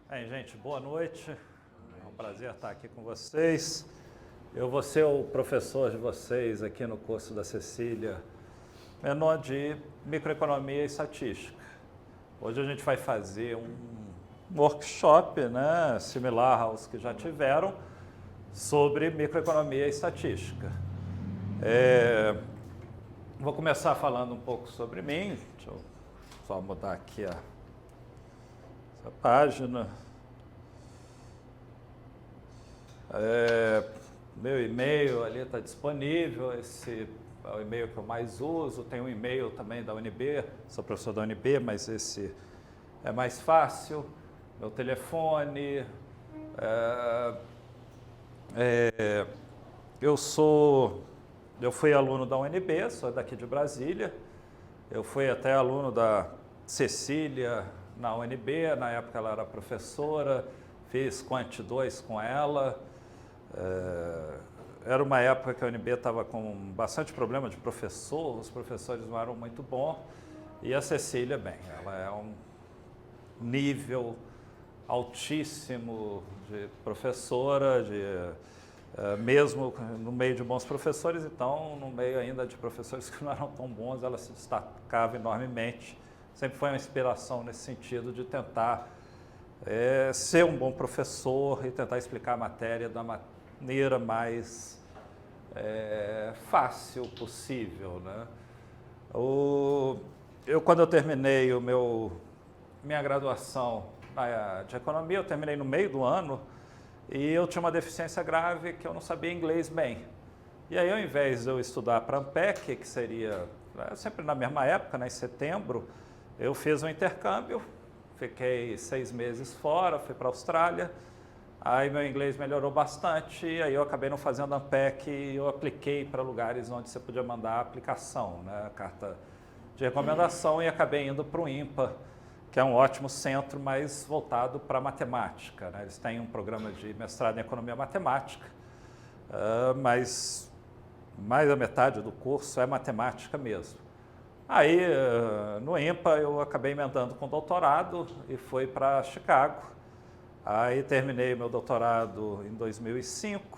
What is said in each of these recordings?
Bem, gente, boa noite. É um prazer estar aqui com vocês. Eu vou ser o professor de vocês aqui no curso da Cecília Menon de Microeconomia e Estatística. Hoje a gente vai fazer um workshop, né, similar aos que já tiveram, sobre microeconomia e estatística. Vou começar falando um pouco sobre mim. Deixa eu só mudar aqui essa página. Meu e-mail ali está disponível, esse é o e-mail que eu mais uso. Tem um e-mail também da UNB, sou professor da UNB, mas esse é mais fácil. Meu telefone. Eu fui aluno da UNB, sou daqui de Brasília. Eu fui até aluno da Cecília na UNB, na época ela era professora, fiz Quant 2 com ela. Era uma época que a UNB estava com bastante problema de professor, os professores não eram muito bons. E a Cecília, bem, ela é um nível altíssimo de professora, mesmo no meio de bons professores, então no meio ainda de professores que não eram tão bons, ela se destacava enormemente. Sempre foi uma inspiração nesse sentido de tentar ser um bom professor e tentar explicar a matéria da maneira mais fácil possível, né? Quando eu terminei minha graduação de economia, eu terminei no meio do ano e eu tinha uma deficiência grave que eu não sabia inglês bem. E aí, ao invés de eu estudar para a ANPEC, que seria sempre na mesma época, né, em setembro, eu fiz um intercâmbio, fiquei 6 meses fora, fui para a Austrália, aí meu inglês melhorou bastante, aí eu acabei não fazendo ANPEC e eu apliquei para lugares onde você podia mandar a aplicação, né, a carta de recomendação, e acabei indo para o IMPA, que é um ótimo centro, mas voltado para matemática, né? Eles têm um programa de mestrado em economia matemática, mas mais da metade do curso é matemática mesmo. Aí, no IMPA, eu acabei emendando com doutorado e fui para Chicago. Aí terminei meu doutorado em 2005,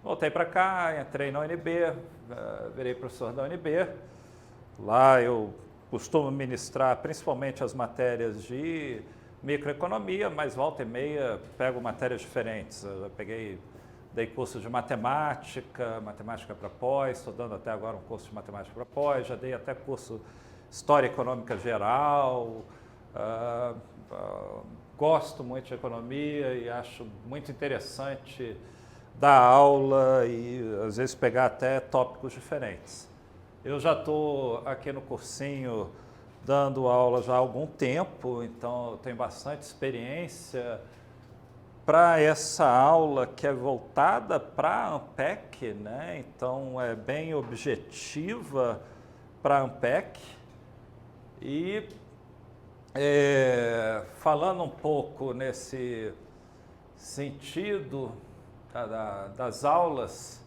voltei para cá, entrei na UNB, virei professor da UNB. Lá eu costumo ministrar principalmente as matérias de microeconomia, mas volta e meia pego matérias diferentes. Eu dei curso de matemática para pós, estou dando até agora um curso de matemática para pós, já dei até curso de História Econômica Geral. Gosto muito de economia e acho muito interessante dar aula e às vezes pegar até tópicos diferentes. Eu já estou aqui no cursinho dando aula já há algum tempo, então eu tenho bastante experiência para essa aula que é voltada para a ANPEC, né? Então é bem objetiva para a ANPEC. E falando um pouco nesse sentido das aulas,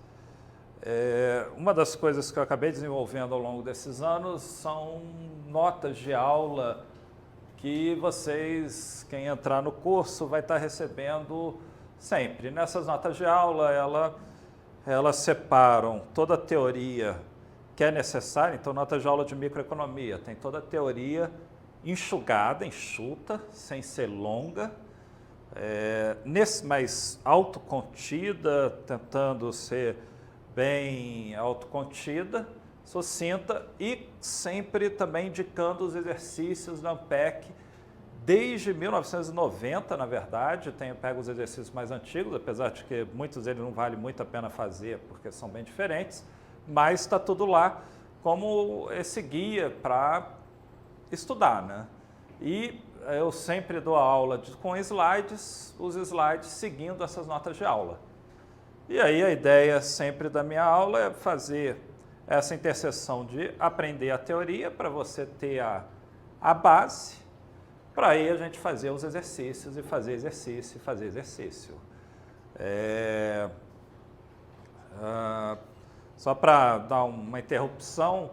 uma das coisas que eu acabei desenvolvendo ao longo desses anos são notas de aula que vocês, quem entrar no curso, vai estar recebendo sempre. Nessas notas de aula, elas separam toda a teoria que é necessária. Então, notas de aula de microeconomia tem toda a teoria enxugada, enxuta, sem ser longa, mais autocontida, tentando ser bem autocontida, sucinta e sempre também indicando os exercícios da ANPEC desde 1990, na verdade. Tenho pego os exercícios mais antigos, apesar de que muitos deles não vale muito a pena fazer porque são bem diferentes, mas está tudo lá como esse guia para estudar, né? E eu sempre dou aula com slides, os slides seguindo essas notas de aula. E aí a ideia sempre da minha aula é fazer essa interseção de aprender a teoria para você ter a base, para aí a gente fazer os exercícios e fazer exercício e fazer exercício. Só para dar uma interrupção,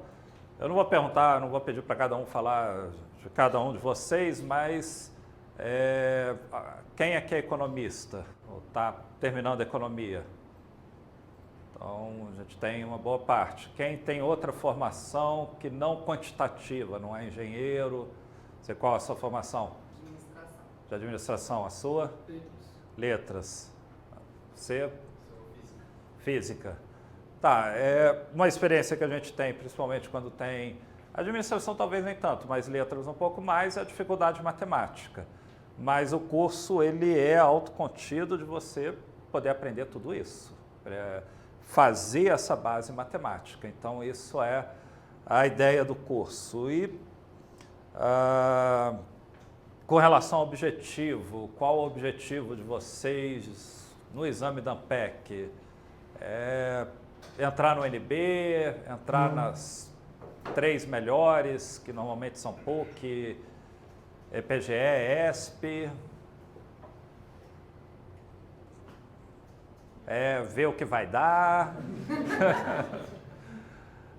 eu não vou pedir para cada um falar de cada um de vocês, mas Quem aqui é economista? Ou está terminando a economia? Então, a gente tem uma boa parte. Quem tem outra formação que não quantitativa, não é engenheiro? Qual a sua formação? Administração. De administração, a sua? Letras. Você? Física. Tá, é uma experiência que a gente tem, principalmente quando tem... Administração talvez nem tanto, mas letras um pouco mais, é a dificuldade matemática. Mas o curso, ele é autocontido de você poder aprender tudo isso. Fazer essa base matemática. Então, isso é a ideia do curso. E com relação ao objetivo, qual o objetivo de vocês no exame da ANPEC? Entrar no NB, entrar nas 3 melhores, que normalmente são PUC, EPGE, ESP. Ver o que vai dar.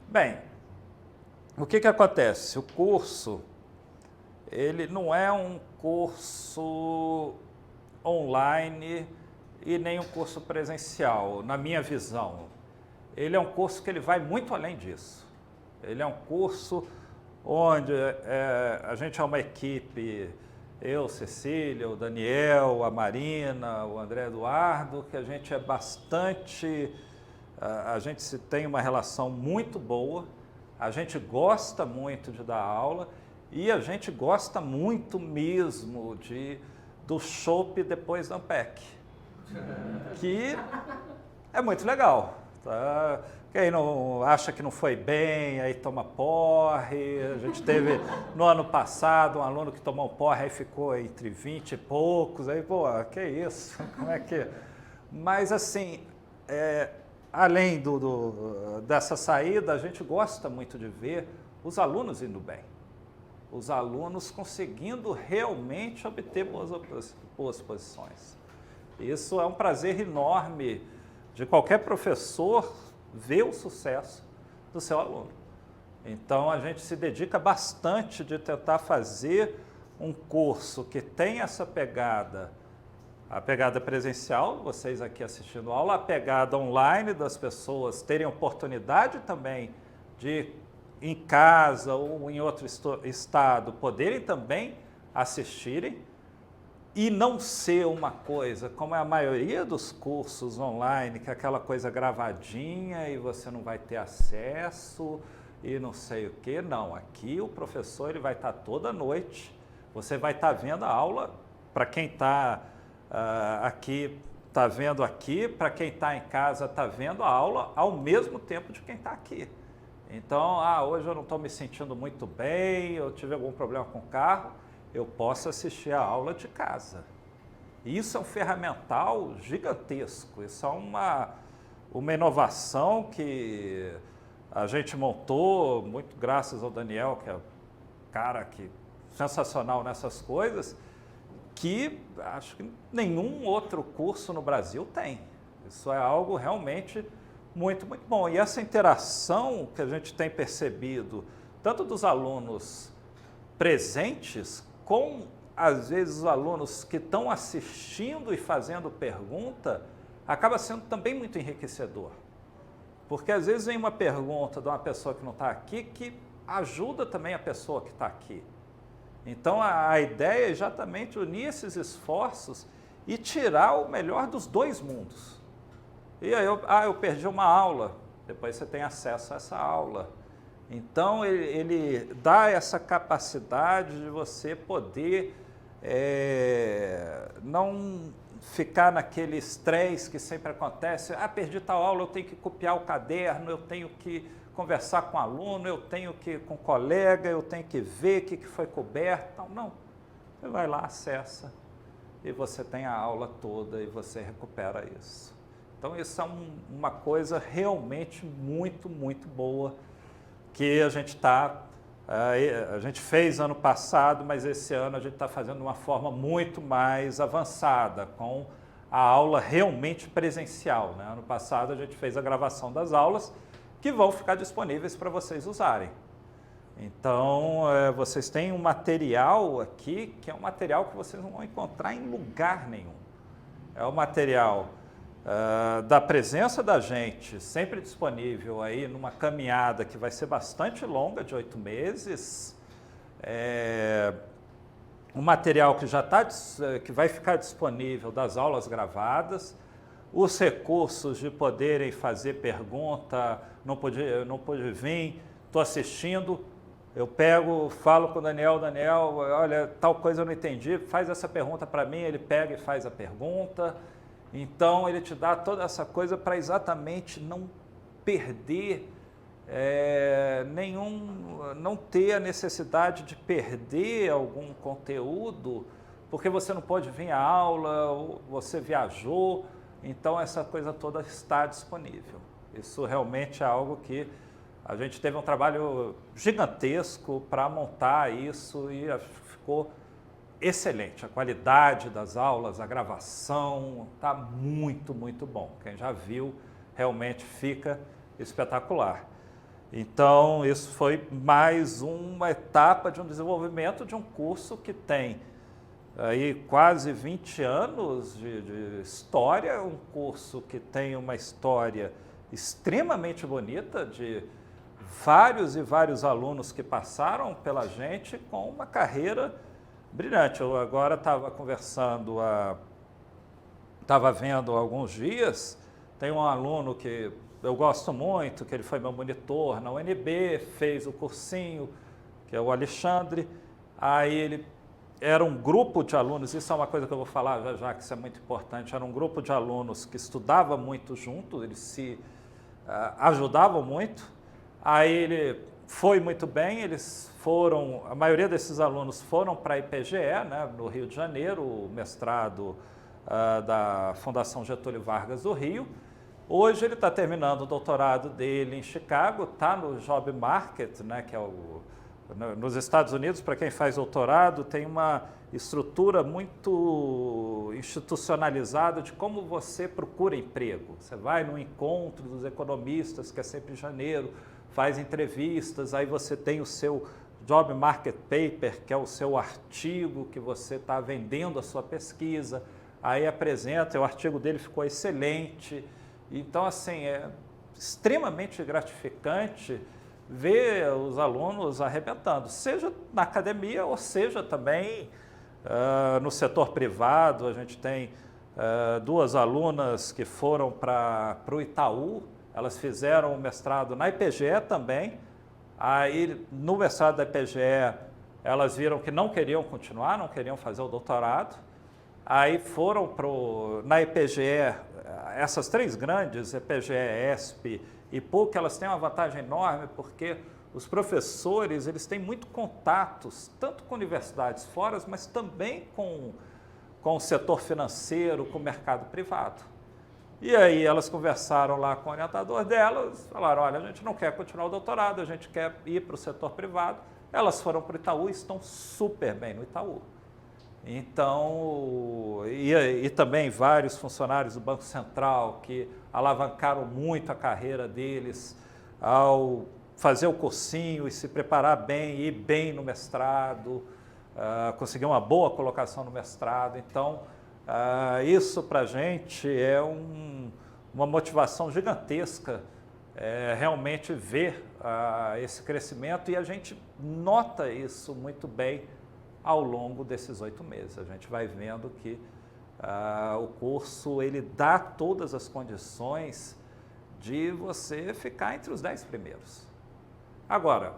Bem, o que acontece? O curso, ele não é um curso online e nem um curso presencial, na minha visão. Ele é um curso que ele vai muito além disso. Ele é um curso onde a gente é uma equipe, eu, Cecília, o Daniel, a Marina, o André Eduardo, que a gente é bastante, a gente se tem uma relação muito boa, a gente gosta muito de dar aula e a gente gosta muito mesmo do chopp depois da ANPEC, que é muito legal. Tá? Quem não acha que não foi bem, aí toma porre. A gente teve no ano passado um aluno que tomou um porre, aí ficou entre 20 e poucos, aí, pô, que isso? Como é que... Mas, assim, além dessa saída, a gente gosta muito de ver os alunos indo bem. Os alunos conseguindo realmente obter boas posições. Isso é um prazer enorme de qualquer professor ver o sucesso do seu aluno. Então, a gente se dedica bastante de tentar fazer um curso que tem essa pegada, a pegada presencial, vocês aqui assistindo a aula, a pegada online das pessoas terem oportunidade também de, em casa ou em outro estado, poderem também assistirem, e não ser uma coisa, como é a maioria dos cursos online, que é aquela coisa gravadinha e você não vai ter acesso e não sei o quê. Não, aqui o professor ele vai estar toda noite, você vai estar vendo a aula, para quem está aqui, está vendo aqui, para quem está em casa, está vendo a aula ao mesmo tempo de quem está aqui. Então, hoje eu não estou me sentindo muito bem, eu tive algum problema com o carro, eu posso assistir a aula de casa. Isso é um ferramental gigantesco, isso é uma inovação que a gente montou, muito graças ao Daniel, que é um cara sensacional nessas coisas, que acho que nenhum outro curso no Brasil tem. Isso é algo realmente muito, muito bom. E essa interação que a gente tem percebido, tanto dos alunos presentes, com, às vezes, os alunos que estão assistindo e fazendo pergunta, acaba sendo também muito enriquecedor. Porque, às vezes, vem uma pergunta de uma pessoa que não está aqui que ajuda também a pessoa que está aqui. Então, a ideia é exatamente unir esses esforços e tirar o melhor dos dois mundos. E aí, eu perdi uma aula, depois você tem acesso a essa aula. Então, ele dá essa capacidade de você poder não ficar naquele estresse que sempre acontece. Perdi tal aula, eu tenho que copiar o caderno, eu tenho que conversar com o aluno, eu tenho que ir com o colega, eu tenho que ver o que foi coberto. Não, você vai lá, acessa e você tem a aula toda e você recupera isso. Então, isso é uma coisa realmente muito, muito boa que a gente fez ano passado, mas esse ano a gente está fazendo de uma forma muito mais avançada, com a aula realmente presencial, né? Ano passado a gente fez a gravação das aulas, que vão ficar disponíveis para vocês usarem. Então, vocês têm um material aqui que é um material que vocês não vão encontrar em lugar nenhum. É o material da presença da gente, sempre disponível aí numa caminhada que vai ser bastante longa, de 8 meses. Um material que que vai ficar disponível das aulas gravadas, os recursos de poderem fazer pergunta, não pude vir, estou assistindo, eu pego, falo com o Daniel, olha, tal coisa eu não entendi, faz essa pergunta para mim, ele pega e faz a pergunta. Então, ele te dá toda essa coisa para exatamente não perder não ter a necessidade de perder algum conteúdo, porque você não pode vir à aula, ou você viajou, então essa coisa toda está disponível. Isso realmente é algo que a gente teve um trabalho gigantesco para montar isso e ficou excelente. A qualidade das aulas, a gravação, está muito, muito bom. Quem já viu, realmente fica espetacular. Então, isso foi mais uma etapa de um desenvolvimento de um curso que tem aí quase 20 anos de história, um curso que tem uma história extremamente bonita, de vários e vários alunos que passaram pela gente com uma carreira brilhante. Eu agora estava conversando, estava vendo há alguns dias, tem um aluno que eu gosto muito, que ele foi meu monitor na UNB, fez o cursinho, que é o Alexandre. Aí ele era um grupo de alunos, isso é uma coisa que eu vou falar já que isso é muito importante, era um grupo de alunos que estudava muito junto, eles se ajudavam muito. Aí ele foi muito bem, a maioria desses alunos foram para a IPGE, né, no Rio de Janeiro, o mestrado da Fundação Getúlio Vargas do Rio. Hoje ele está terminando o doutorado dele em Chicago, está no Job Market, né, que é nos Estados Unidos, para quem faz doutorado, tem uma estrutura muito institucionalizada de como você procura emprego. Você vai no encontro dos economistas, que é sempre em janeiro, faz entrevistas, aí você tem o seu Job Market Paper, que é o seu artigo que você está vendendo a sua pesquisa, aí apresenta, o artigo dele ficou excelente. Então, assim, é extremamente gratificante ver os alunos arrebentando, seja na academia ou seja também no setor privado. A gente tem 2 alunas que foram para o Itaú, elas fizeram o mestrado na IPGE também. Aí, no mestrado da IPGE, elas viram que não queriam continuar, não queriam fazer o doutorado. Aí foram na IPGE, essas 3 grandes, IPGE, ESP e PUC, elas têm uma vantagem enorme porque os professores, eles têm muito contatos, tanto com universidades fora, mas também com o setor financeiro, com o mercado privado. E aí elas conversaram lá com o orientador delas, falaram, olha, a gente não quer continuar o doutorado, a gente quer ir para o setor privado. Elas foram para o Itaú e estão super bem no Itaú. Então, e também vários funcionários do Banco Central que alavancaram muito a carreira deles ao fazer o cursinho e se preparar bem, ir bem no mestrado, conseguir uma boa colocação no mestrado. Então, isso para a gente é uma motivação gigantesca, realmente ver esse crescimento, e a gente nota isso muito bem ao longo desses 8 meses. A gente vai vendo que o curso ele dá todas as condições de você ficar entre os 10 primeiros. Agora,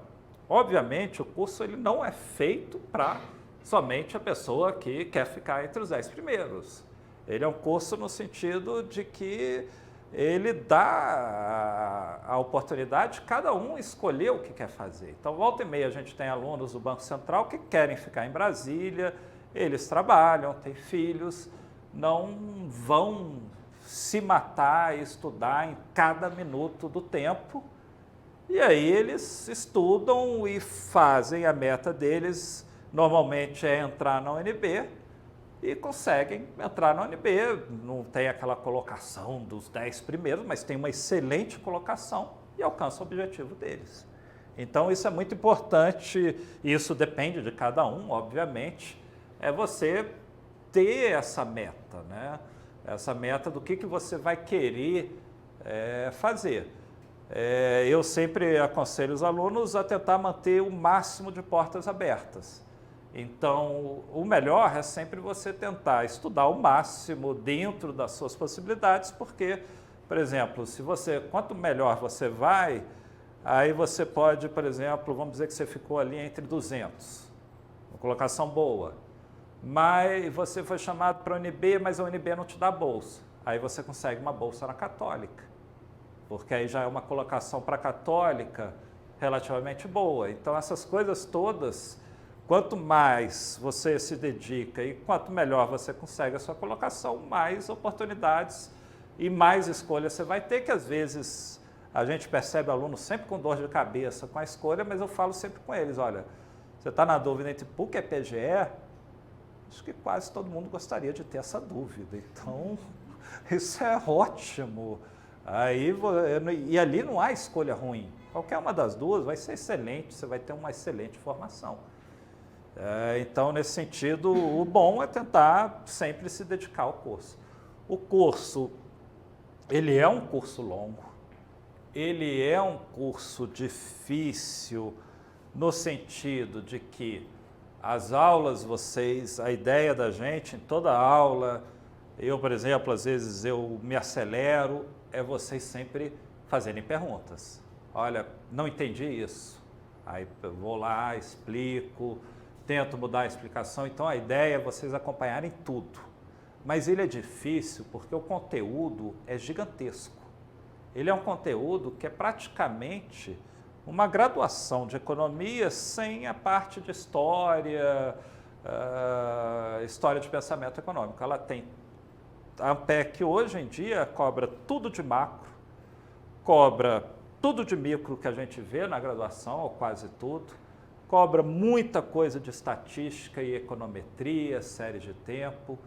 obviamente, o curso ele não é feito para somente a pessoa que quer ficar entre os 10 primeiros. Ele é um curso no sentido de que ele dá a oportunidade de cada um escolher o que quer fazer. Então, volta e meia, a gente tem alunos do Banco Central que querem ficar em Brasília, eles trabalham, têm filhos, não vão se matar e estudar em cada minuto do tempo, e aí eles estudam e fazem a meta deles, normalmente é entrar na UNB, e conseguem entrar na UNB, não tem aquela colocação dos 10 primeiros, mas tem uma excelente colocação e alcançam o objetivo deles. Então, isso é muito importante, isso depende de cada um, obviamente, é você ter essa meta, né? Essa meta do que você vai querer fazer. Eu sempre aconselho os alunos a tentar manter o máximo de portas abertas. Então, o melhor é sempre você tentar estudar o máximo dentro das suas possibilidades, porque, por exemplo, quanto melhor você vai, aí você pode, por exemplo, vamos dizer que você ficou ali entre 200, uma colocação boa, mas você foi chamado para a UNB, mas a UNB não te dá bolsa. Aí você consegue uma bolsa na Católica, porque aí já é uma colocação para a Católica relativamente boa. Então, essas coisas todas, quanto mais você se dedica e quanto melhor você consegue a sua colocação, mais oportunidades e mais escolhas você vai ter, que às vezes a gente percebe alunos sempre com dor de cabeça com a escolha, mas eu falo sempre com eles, olha, você está na dúvida entre PUC e PGE? Acho que quase todo mundo gostaria de ter essa dúvida, então isso é ótimo. E ali não há escolha ruim, qualquer uma das duas vai ser excelente, você vai ter uma excelente formação. Então, nesse sentido, o bom é tentar sempre se dedicar ao curso. O curso, ele é um curso longo, ele é um curso difícil no sentido de que as aulas, a ideia da gente em toda aula, eu, por exemplo, às vezes eu me acelero, é vocês sempre fazerem perguntas. Olha, não entendi isso. Aí eu vou lá, explico, tento mudar a explicação. Então, a ideia é vocês acompanharem tudo. Mas ele é difícil porque o conteúdo é gigantesco. Ele é um conteúdo que é praticamente uma graduação de economia sem a parte de história, história de pensamento econômico. Ela tem, a Ampec hoje em dia cobra tudo de macro, cobra tudo de micro que a gente vê na graduação, ou quase tudo, cobra muita coisa de estatística e econometria, séries de tempo,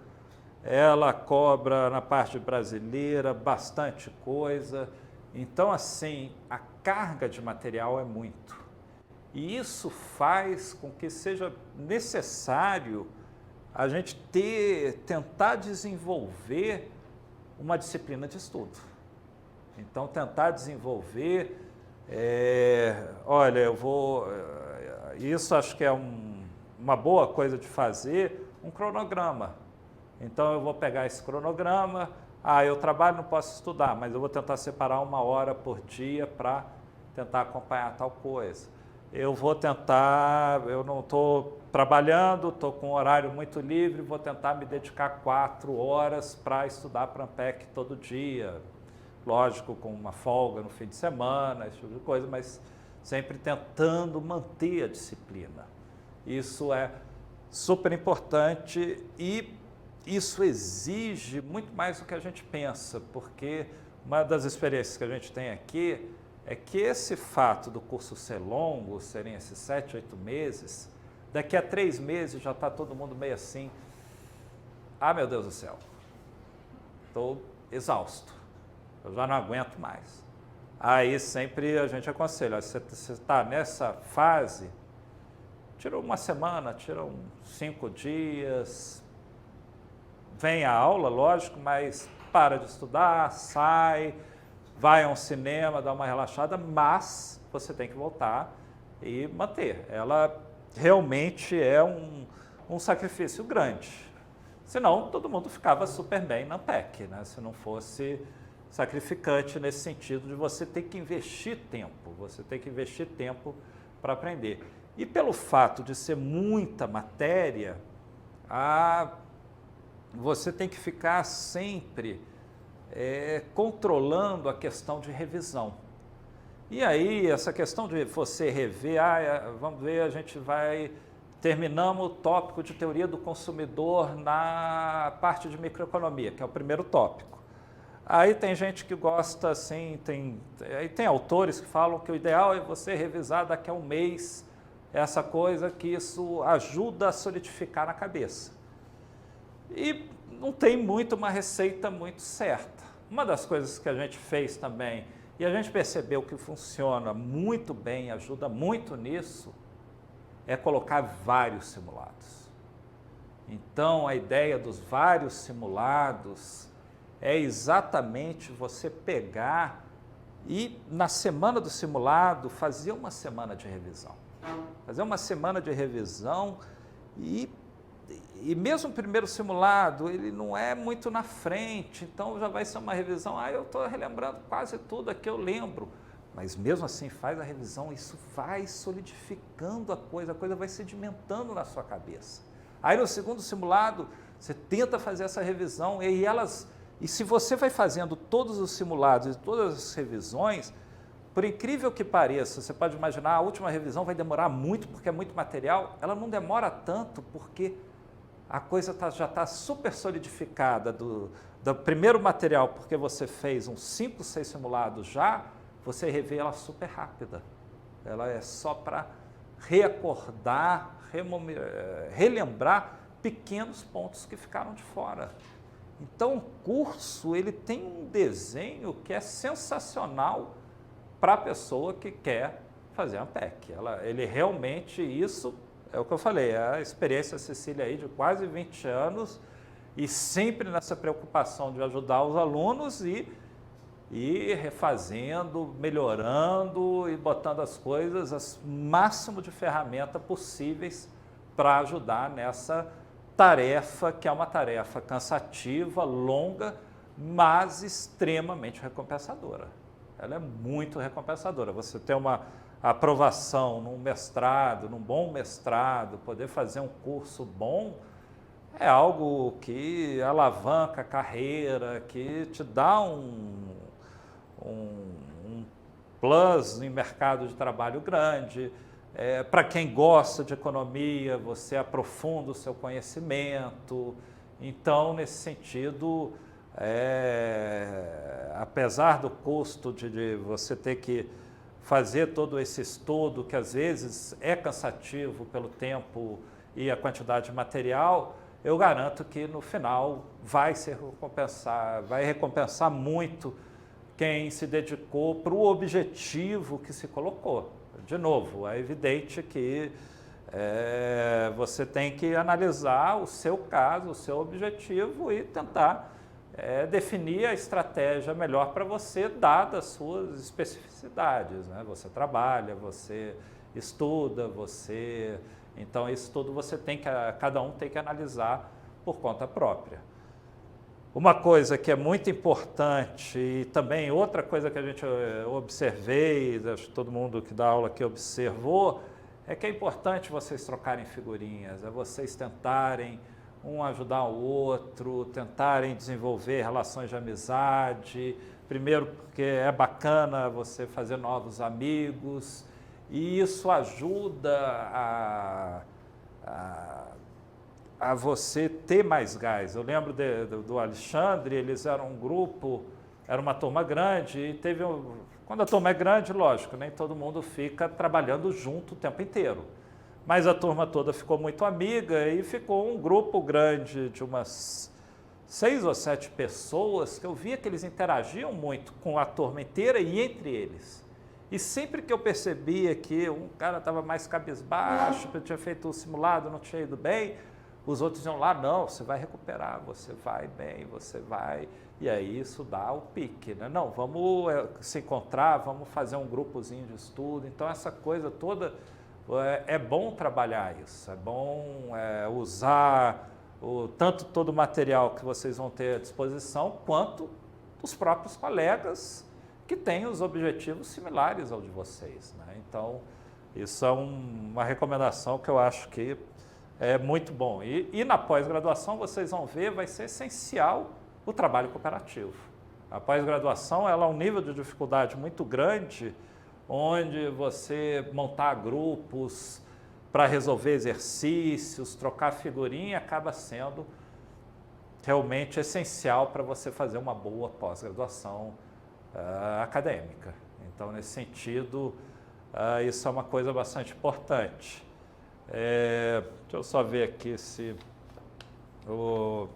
ela cobra na parte brasileira bastante coisa. Então, assim, a carga de material é muito. E isso faz com que seja necessário a gente tentar desenvolver uma disciplina de estudo. Então, tentar desenvolver, isso acho que é uma boa coisa de fazer, um cronograma. Então, eu vou pegar esse cronograma, eu trabalho, não posso estudar, mas eu vou tentar separar 1 hora por dia para tentar acompanhar tal coisa. Eu não estou trabalhando, estou com um horário muito livre, vou tentar me dedicar 4 horas para estudar para a Ampec todo dia. Lógico, com uma folga no fim de semana, esse tipo de coisa, mas sempre tentando manter a disciplina. Isso é super importante e isso exige muito mais do que a gente pensa, porque uma das experiências que a gente tem aqui é que esse fato do curso ser longo, serem esses 7, 8 meses, daqui a 3 meses já está todo mundo meio assim, meu Deus do céu, estou exausto, eu já não aguento mais. Aí sempre a gente aconselha, você está nessa fase, tira 1 semana, tira 5 dias, vem à aula, lógico, mas para de estudar, sai, vai a um cinema, dá uma relaxada, mas você tem que voltar e manter. Ela realmente é um sacrifício grande. Senão, todo mundo ficava super bem na Ampec, né? Se não fosse sacrificante nesse sentido de você ter que investir tempo para aprender. E pelo fato de ser muita matéria, você tem que ficar sempre controlando a questão de revisão. E aí, essa questão de você rever, vamos ver, terminamos o tópico de teoria do consumidor na parte de microeconomia, que é o primeiro tópico. Aí tem gente que gosta, assim, tem autores que falam que o ideal é você revisar daqui a 1 mês essa coisa, que isso ajuda a solidificar na cabeça. E não tem uma receita muito certa. Uma das coisas que a gente fez também E a gente percebeu que funciona muito bem, ajuda muito nisso, é colocar vários simulados. Então, a ideia dos vários simulados é exatamente você pegar e, na semana do simulado, fazer uma semana de revisão. Fazer uma semana de revisão e mesmo o primeiro simulado, ele não é muito na frente, então já vai ser uma revisão, eu estou relembrando quase tudo aqui, eu lembro. Mas mesmo assim, faz a revisão, isso vai solidificando a coisa vai sedimentando na sua cabeça. Aí no segundo simulado, você tenta fazer essa revisão e se você vai fazendo todos os simulados e todas as revisões, por incrível que pareça, você pode imaginar, a última revisão vai demorar muito porque é muito material, ela não demora tanto porque a coisa já está super solidificada do primeiro material, porque você fez uns 5, 6 simulados já, você revê ela super rápida. Ela é só para reacordar, relembrar pequenos pontos que ficaram de fora. Então, o curso ele tem um desenho que é sensacional para a pessoa que quer fazer a PEC. Ele realmente, isso é o que eu falei, é a experiência Cecília aí de quase 20 anos e sempre nessa preocupação de ajudar os alunos e refazendo, melhorando e botando as coisas, o máximo de ferramentas possíveis para ajudar nessa tarefa, que é uma tarefa cansativa, longa, mas extremamente recompensadora. Ela é muito recompensadora. Você ter uma aprovação num mestrado, num bom mestrado, poder fazer um curso bom, é algo que alavanca a carreira, que te dá um plus em mercado de trabalho grande. Para quem gosta de economia, você aprofunda o seu conhecimento. Então, nesse sentido, apesar do custo de você ter que fazer todo esse estudo, que às vezes é cansativo pelo tempo e a quantidade de material, eu garanto que no final vai recompensar muito quem se dedicou para o objetivo que se colocou. De novo, é evidente que você tem que analisar o seu caso, o seu objetivo e tentar definir a estratégia melhor para você, dadas as suas especificidades, né? Você trabalha, você estuda, então isso tudo cada um tem que analisar por conta própria. Uma coisa que é muito importante e também outra coisa que a gente observei, acho que todo mundo que dá aula aqui observou, é que é importante vocês trocarem figurinhas, vocês tentarem um ajudar o outro, tentarem desenvolver relações de amizade, primeiro porque é bacana você fazer novos amigos e isso ajuda a você ter mais gás. Eu lembro do Alexandre, eles eram um grupo, era uma turma grande e quando a turma é grande, lógico, nem todo mundo fica trabalhando junto o tempo inteiro. Mas a turma toda ficou muito amiga e ficou um grupo grande de umas 6 ou 7 pessoas que eu via que eles interagiam muito com a turma inteira e entre eles. E sempre que eu percebia que um cara estava mais cabisbaixo, que eu tinha feito o simulado, não tinha ido bem, os outros iam lá, não, você vai recuperar, você vai bem, você vai... E aí isso dá o pique, né? Não, vamos se encontrar, vamos fazer um grupozinho de estudo. Então essa coisa toda... É bom trabalhar isso, é bom usar tanto todo o material que vocês vão ter à disposição, quanto os próprios colegas que têm os objetivos similares ao de vocês, né? Então, isso é uma recomendação que eu acho que é muito bom. E na pós-graduação, vocês vão ver, vai ser essencial o trabalho cooperativo. A pós-graduação ela é um nível de dificuldade muito grande, onde você montar grupos para resolver exercícios, trocar figurinha, acaba sendo realmente essencial para você fazer uma boa pós-graduação acadêmica. Então, nesse sentido, isso é uma coisa bastante importante. Deixa eu só ver aqui se o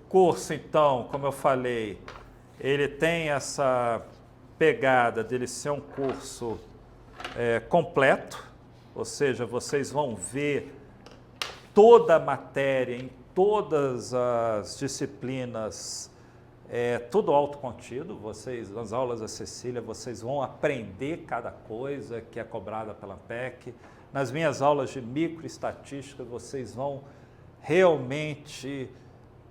curso, então, como eu falei, ele tem essa pegada dele ser um curso completo, ou seja, vocês vão ver toda a matéria em todas as disciplinas, tudo autocontido. Vocês, nas aulas da Cecília, vocês vão aprender cada coisa que é cobrada pela ANPEC. Nas minhas aulas de microestatística, vocês vão realmente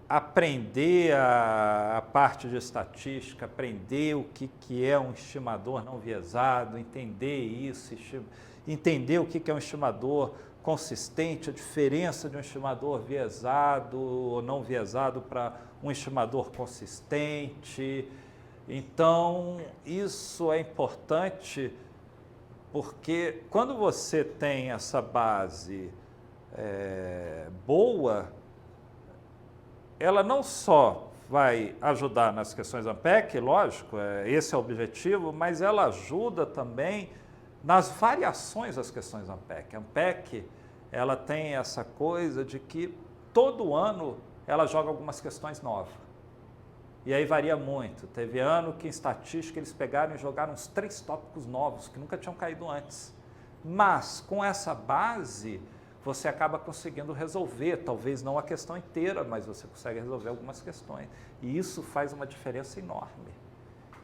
aprender a parte de estatística, aprender o que é um estimador não viesado, entender isso, entender o que é um estimador consistente, a diferença de um estimador viesado ou não viesado para um estimador consistente. Então, isso é importante porque quando você tem essa base boa, ela não só vai ajudar nas questões ANPEC, lógico, esse é o objetivo, mas ela ajuda também nas variações das questões ANPEC. A ANPEC, ela tem essa coisa de que todo ano ela joga algumas questões novas. E aí varia muito. Teve ano que em estatística eles pegaram e jogaram uns 3 tópicos novos que nunca tinham caído antes. Mas com essa base, você acaba conseguindo resolver, talvez não a questão inteira, mas você consegue resolver algumas questões. E isso faz uma diferença enorme.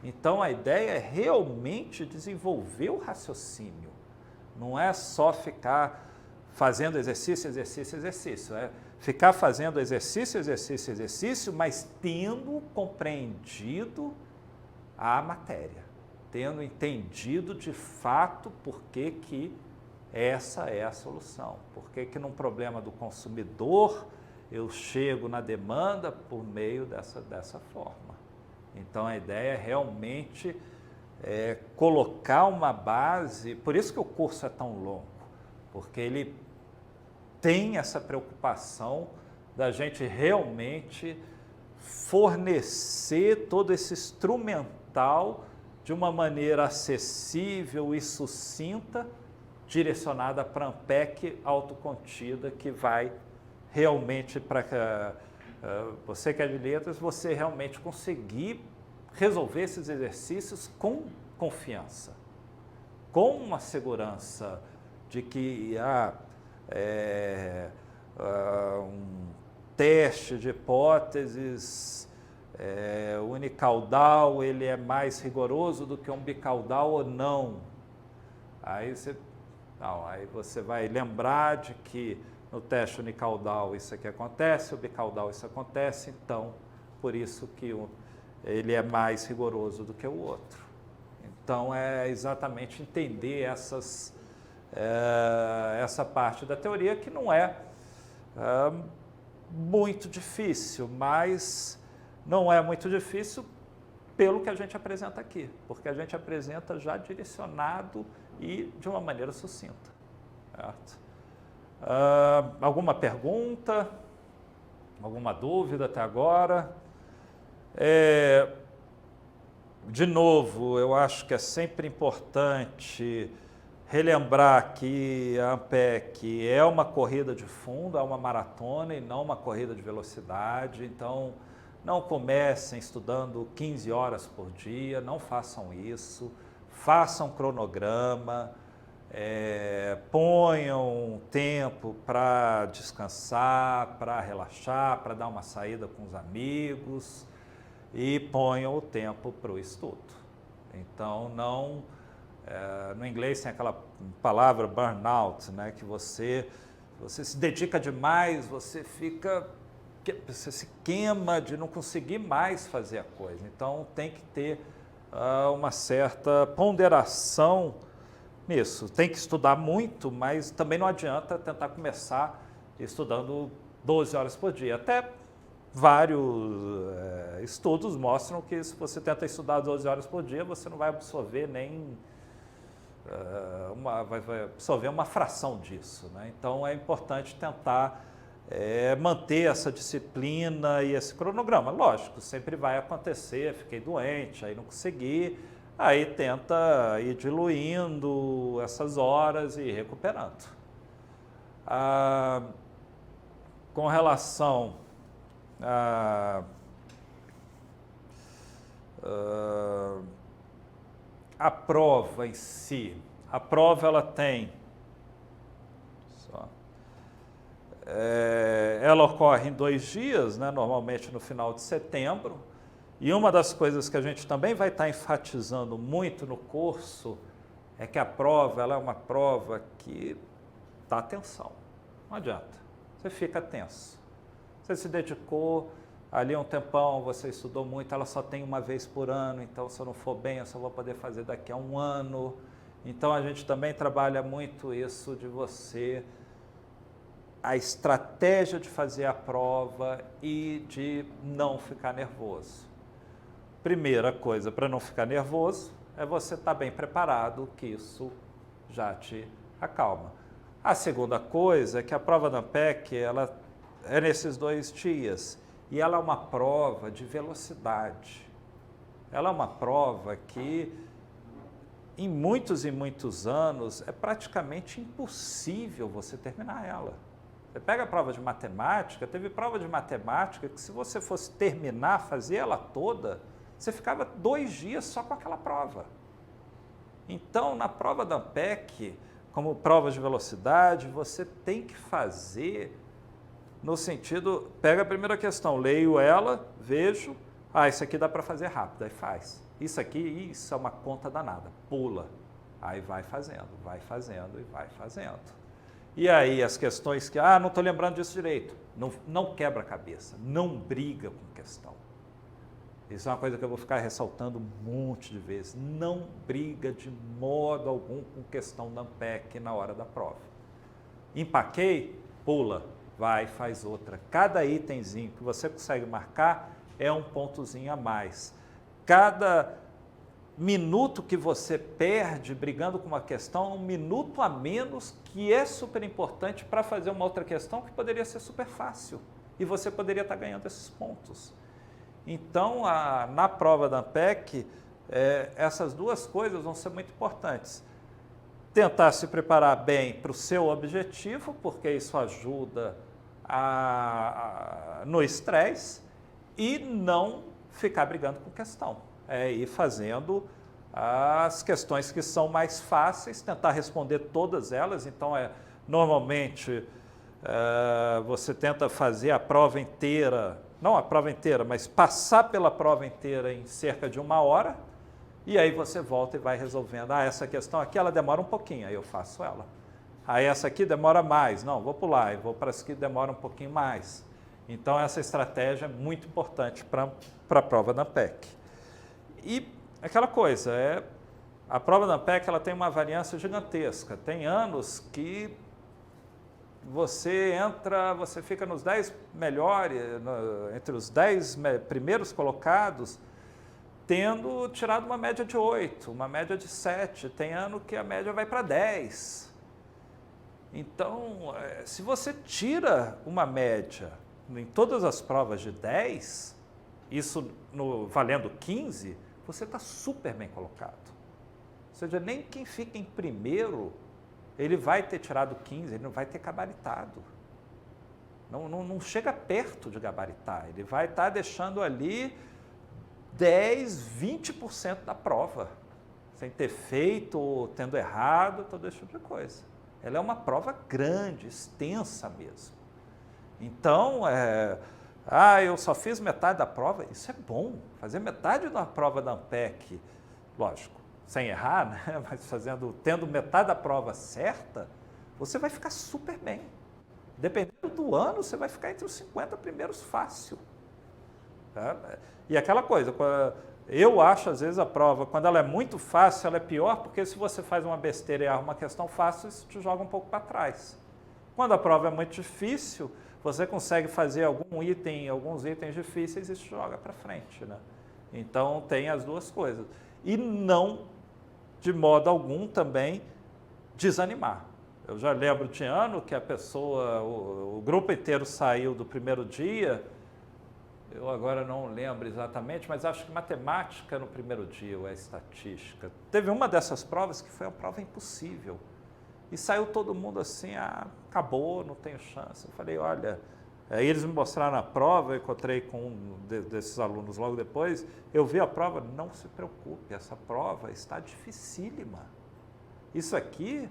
Então, a ideia é realmente desenvolver o raciocínio. Não é só ficar fazendo exercício, exercício, exercício. É ficar fazendo exercício, exercício, exercício, mas tendo compreendido a matéria. Tendo entendido de fato por que essa é a solução. Por que num problema do consumidor eu chego na demanda por meio dessa forma. Então, a ideia é realmente colocar uma base, por isso que o curso é tão longo, porque ele tem essa preocupação da gente realmente fornecer todo esse instrumental de uma maneira acessível e sucinta, direcionada para a ANPEC autocontida, que vai realmente para você que é de letras, você realmente conseguir resolver esses exercícios com confiança, com uma segurança de que um teste de hipóteses unicaudal ele é mais rigoroso do que um bicaudal ou não. Aí você vai lembrar de que no teste unicaudal isso aqui acontece, o bicaudal isso acontece, então por isso que ele é mais rigoroso do que o outro. Então é exatamente entender essa parte da teoria que não é muito difícil, mas não é muito difícil pelo que a gente apresenta aqui, porque a gente apresenta já direcionado e de uma maneira sucinta. Certo? Alguma pergunta? Alguma dúvida até agora? De novo, eu acho que é sempre importante relembrar que a ANPEC é uma corrida de fundo, é uma maratona e não uma corrida de velocidade. Então, não comecem estudando 15 horas por dia, não façam isso. Façam cronograma, ponham tempo para descansar, para relaxar, para dar uma saída com os amigos e ponham o tempo para o estudo. Então, no inglês tem aquela palavra burnout, né, que você se dedica demais, você se queima de não conseguir mais fazer a coisa. Então, tem que ter uma certa ponderação nisso. Tem que estudar muito, mas também não adianta tentar começar estudando 12 horas por dia. Até vários estudos mostram que se você tenta estudar 12 horas por dia, você não vai absorver vai absorver uma fração disso, né? Então é importante tentar manter essa disciplina e esse cronograma. Lógico, sempre vai acontecer, fiquei doente, aí não consegui, aí tenta ir diluindo essas horas e recuperando. Com relação a prova em si. A prova ela tem, ela ocorre em 2 dias, né, normalmente no final de setembro, e uma das coisas que a gente também vai estar enfatizando muito no curso é que a prova ela é uma prova que dá atenção, não adianta, você fica tenso, você se dedicou ali um tempão, você estudou muito, ela só tem uma vez por ano, então se eu não for bem eu só vou poder fazer daqui a 1 ano. Então a gente também trabalha muito isso de você, a estratégia de fazer a prova e de não ficar nervoso. Primeira coisa para não ficar nervoso é você estar bem preparado, que isso já te acalma. A segunda coisa é que a prova da ANPEC, ela é nesses 2 dias e ela é uma prova de velocidade. Ela é uma prova que em muitos e muitos anos é praticamente impossível você terminar ela. Você pega a prova de matemática, teve prova de matemática que se você fosse terminar, fazer ela toda, você ficava 2 dias só com aquela prova. Então, na prova da ANPEC, como prova de velocidade, você tem que fazer no sentido, pega a primeira questão, leio ela, vejo, isso aqui dá para fazer rápido, aí faz. Isso aqui, isso é uma conta danada, pula. Aí vai fazendo e vai fazendo. E aí as questões que, não estou lembrando disso direito, não quebra a cabeça, não briga com questão. Isso é uma coisa que eu vou ficar ressaltando um monte de vezes. Não briga de modo algum com questão da ANPEC na hora da prova. Empaquei, pula, vai, faz outra. Cada itemzinho que você consegue marcar é um pontozinho a mais. Cada minuto que você perde brigando com uma questão é um minuto a menos, que é super importante para fazer uma outra questão que poderia ser super fácil. E você poderia estar ganhando esses pontos. Então, na prova da ANPEC, essas 2 coisas vão ser muito importantes. Tentar se preparar bem para o seu objetivo, porque isso ajuda no estresse, e não ficar brigando com questão. Ir fazendo as questões que são mais fáceis, tentar responder todas elas. Então, normalmente, você tenta fazer a prova inteira, não a prova inteira, mas passar pela prova inteira em cerca de 1 hora, e aí você volta e vai resolvendo. Essa questão aqui, ela demora um pouquinho, aí eu faço ela. Essa aqui demora mais, não, vou pular, e vou para essa que demora um pouquinho mais. Então, essa estratégia é muito importante para a prova da ANPEC. E aquela coisa, a prova da ANPEC ela tem uma variância gigantesca. Tem anos que você fica nos 10 melhores, entre os 10 primeiros colocados, tendo tirado uma média de 8, uma média de 7. Tem ano que a média vai para 10. Então, se você tira uma média em todas as provas de 10, isso valendo 15, você está super bem colocado. Ou seja, nem quem fica em primeiro, ele vai ter tirado 15, ele não vai ter gabaritado. Não chega perto de gabaritar, ele vai estar deixando ali 10, 20% da prova, sem ter feito ou tendo errado, todo esse tipo de coisa. Ela é uma prova grande, extensa mesmo. Então, eu só fiz metade da prova, isso é bom. Fazer metade da prova da ANPEC, lógico, sem errar, né? Mas tendo metade da prova certa, você vai ficar super bem. Dependendo do ano, você vai ficar entre os 50 primeiros fácil. Tá? E aquela coisa, eu acho às vezes a prova, quando ela é muito fácil, ela é pior, porque se você faz uma besteira e erra uma questão fácil, isso te joga um pouco para trás. Quando a prova é muito difícil, você consegue fazer alguns itens difíceis e isso joga para frente, né? Então, tem as 2 coisas. E não, de modo algum, também desanimar. Eu já lembro de ano que a pessoa, o grupo inteiro saiu do primeiro dia, eu agora não lembro exatamente, mas acho que matemática no primeiro dia, ou estatística. Teve uma dessas provas que foi uma prova impossível. E saiu todo mundo assim, acabou, não tenho chance. Eu falei, olha, Aí eles me mostraram a prova, eu encontrei com desses alunos logo depois, eu vi a prova, não se preocupe, essa prova está dificílima. Isso aqui,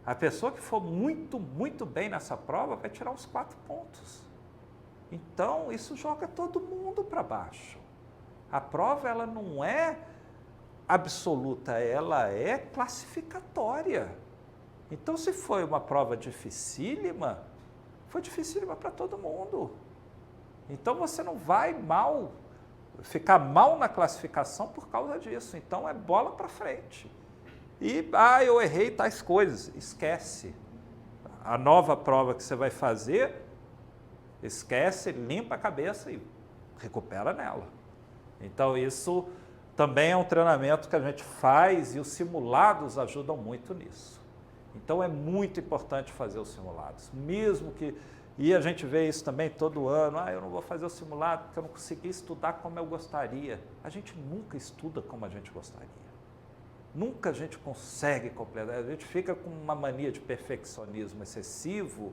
a pessoa que for muito bem nessa prova vai tirar uns 4 pontos. Então, isso joga todo mundo para baixo. A prova, ela não é absoluta, ela é classificatória. Então, se foi uma prova dificílima, foi dificílima para todo mundo. Então, você não vai ficar mal na classificação por causa disso. Então, é bola para frente. E, eu errei tais coisas. Esquece. A nova prova que você vai fazer, esquece, limpa a cabeça e recupera nela. Então, isso também é um treinamento que a gente faz e os simulados ajudam muito nisso. Então, é muito importante fazer os simulados, mesmo que... E a gente vê isso também todo ano, eu não vou fazer o simulado porque eu não consegui estudar como eu gostaria. A gente nunca estuda como a gente gostaria. Nunca a gente consegue completar, a gente fica com uma mania de perfeccionismo excessivo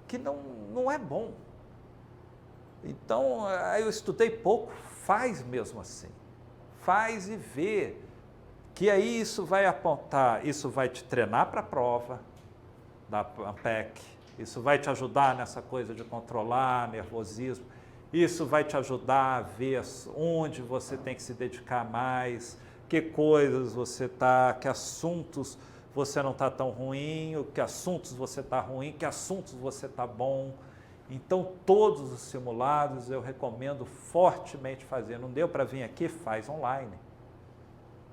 que não é bom. Então, eu estudei pouco, faz mesmo assim. Faz e vê. Que aí isso vai apontar, isso vai te treinar para a prova da ANPEC, isso vai te ajudar nessa coisa de controlar nervosismo, isso vai te ajudar a ver onde você tem que se dedicar mais, que coisas você está, que assuntos você não está tão ruim, que assuntos você está ruim, que assuntos você está bom. Então, todos os simulados eu recomendo fortemente fazer. Não deu para vir aqui? Faz online.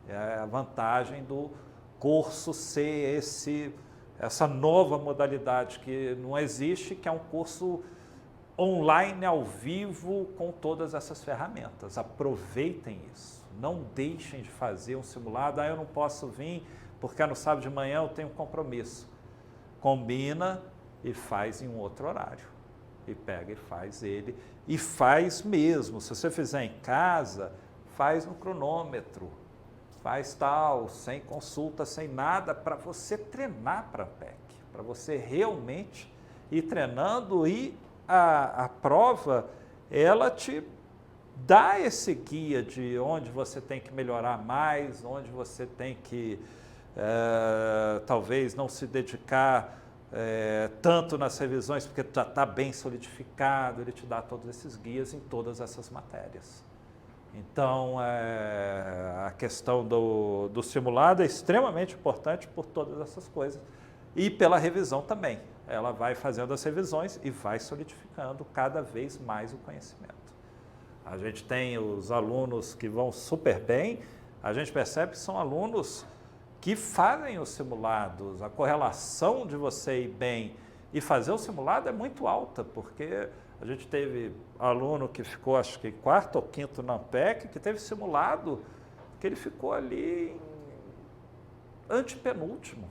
É a vantagem do curso ser essa nova modalidade que não existe, que é um curso online, ao vivo, com todas essas ferramentas. Aproveitem isso. Não deixem de fazer um simulado. Eu não posso vir porque no sábado de manhã eu tenho um compromisso. Combina e faz em um outro horário. E pega e faz ele. E faz mesmo. Se você fizer em casa, faz no cronômetro. Faz tal, sem consulta, sem nada, para você treinar para a ANPEC, para você realmente ir treinando e a prova, ela te dá esse guia de onde você tem que melhorar mais, onde você tem que talvez não se dedicar tanto nas revisões, porque já está bem solidificado, ele te dá todos esses guias em todas essas matérias. Então, a questão do simulado é extremamente importante por todas essas coisas e pela revisão também. Ela vai fazendo as revisões e vai solidificando cada vez mais o conhecimento. A gente tem os alunos que vão super bem, a gente percebe que são alunos que fazem os simulados, a correlação de você ir bem e fazer o simulado é muito alta, porque a gente teve aluno que ficou, acho que 4º ou 5º na ANPEC, que teve simulado, que ele ficou ali em antepenúltimo.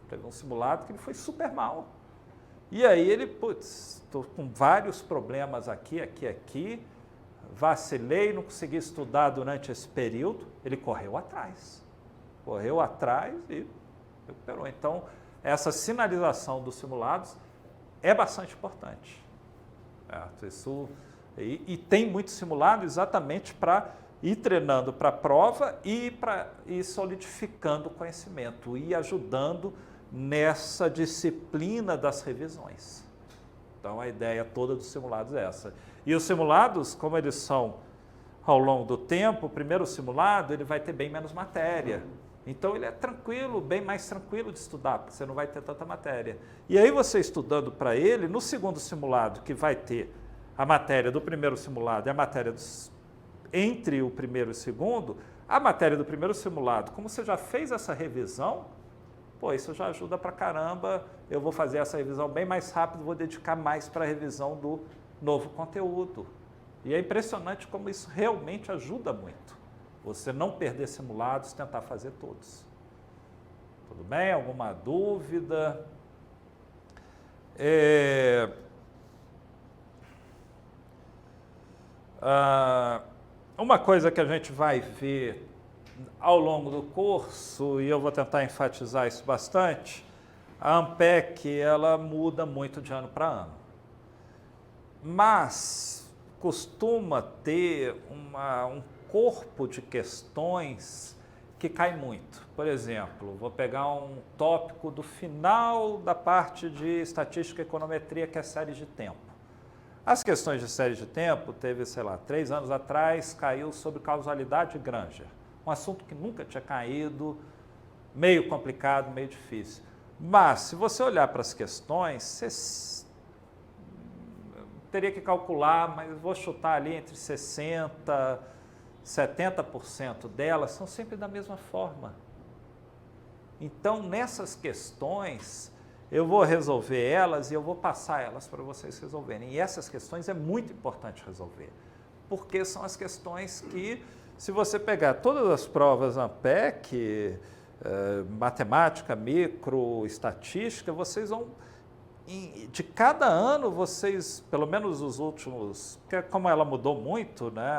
Teve um simulado que ele foi super mal. E aí ele, estou com vários problemas aqui, vacilei, não consegui estudar durante esse período, ele correu atrás e recuperou. Então, essa sinalização dos simulados é bastante importante. Isso, e tem muito simulado exatamente para ir treinando para a prova e para ir solidificando o conhecimento e ajudando nessa disciplina das revisões. Então, a ideia toda dos simulados é essa. E os simulados, como eles são ao longo do tempo, o primeiro simulado ele vai ter bem menos matéria. Então, ele é tranquilo, bem mais tranquilo de estudar, porque você não vai ter tanta matéria. E aí, você estudando para ele, no segundo simulado, que vai ter a matéria do primeiro simulado e a matéria entre o primeiro e o segundo, a matéria do primeiro simulado, como você já fez essa revisão, isso já ajuda pra caramba, eu vou fazer essa revisão bem mais rápido, vou dedicar mais para a revisão do novo conteúdo. E é impressionante como isso realmente ajuda muito. Você não perder simulados, tentar fazer todos. Tudo bem? Alguma dúvida? Uma coisa que a gente vai ver ao longo do curso, e eu vou tentar enfatizar isso bastante, a ANPEC ela muda muito de ano para ano. mas costuma ter um corpo de questões que cai muito. Por exemplo, vou pegar um tópico do final da parte de estatística e econometria, que é série de tempo. As questões de série de tempo, teve, sei lá, 3 anos atrás, caiu sobre causalidade de Granger. Um assunto que nunca tinha caído, meio complicado, meio difícil. Mas, se você olhar para as questões, você teria que calcular, mas vou chutar ali entre 60% e 70% delas são sempre da mesma forma. Então, nessas questões, eu vou resolver elas e eu vou passar elas para vocês resolverem. E essas questões é muito importante resolver, porque são as questões que, se você pegar todas as provas ANPEC, matemática, micro, estatística, vocês vão, de cada ano, vocês, pelo menos os últimos, porque como ela mudou muito, né,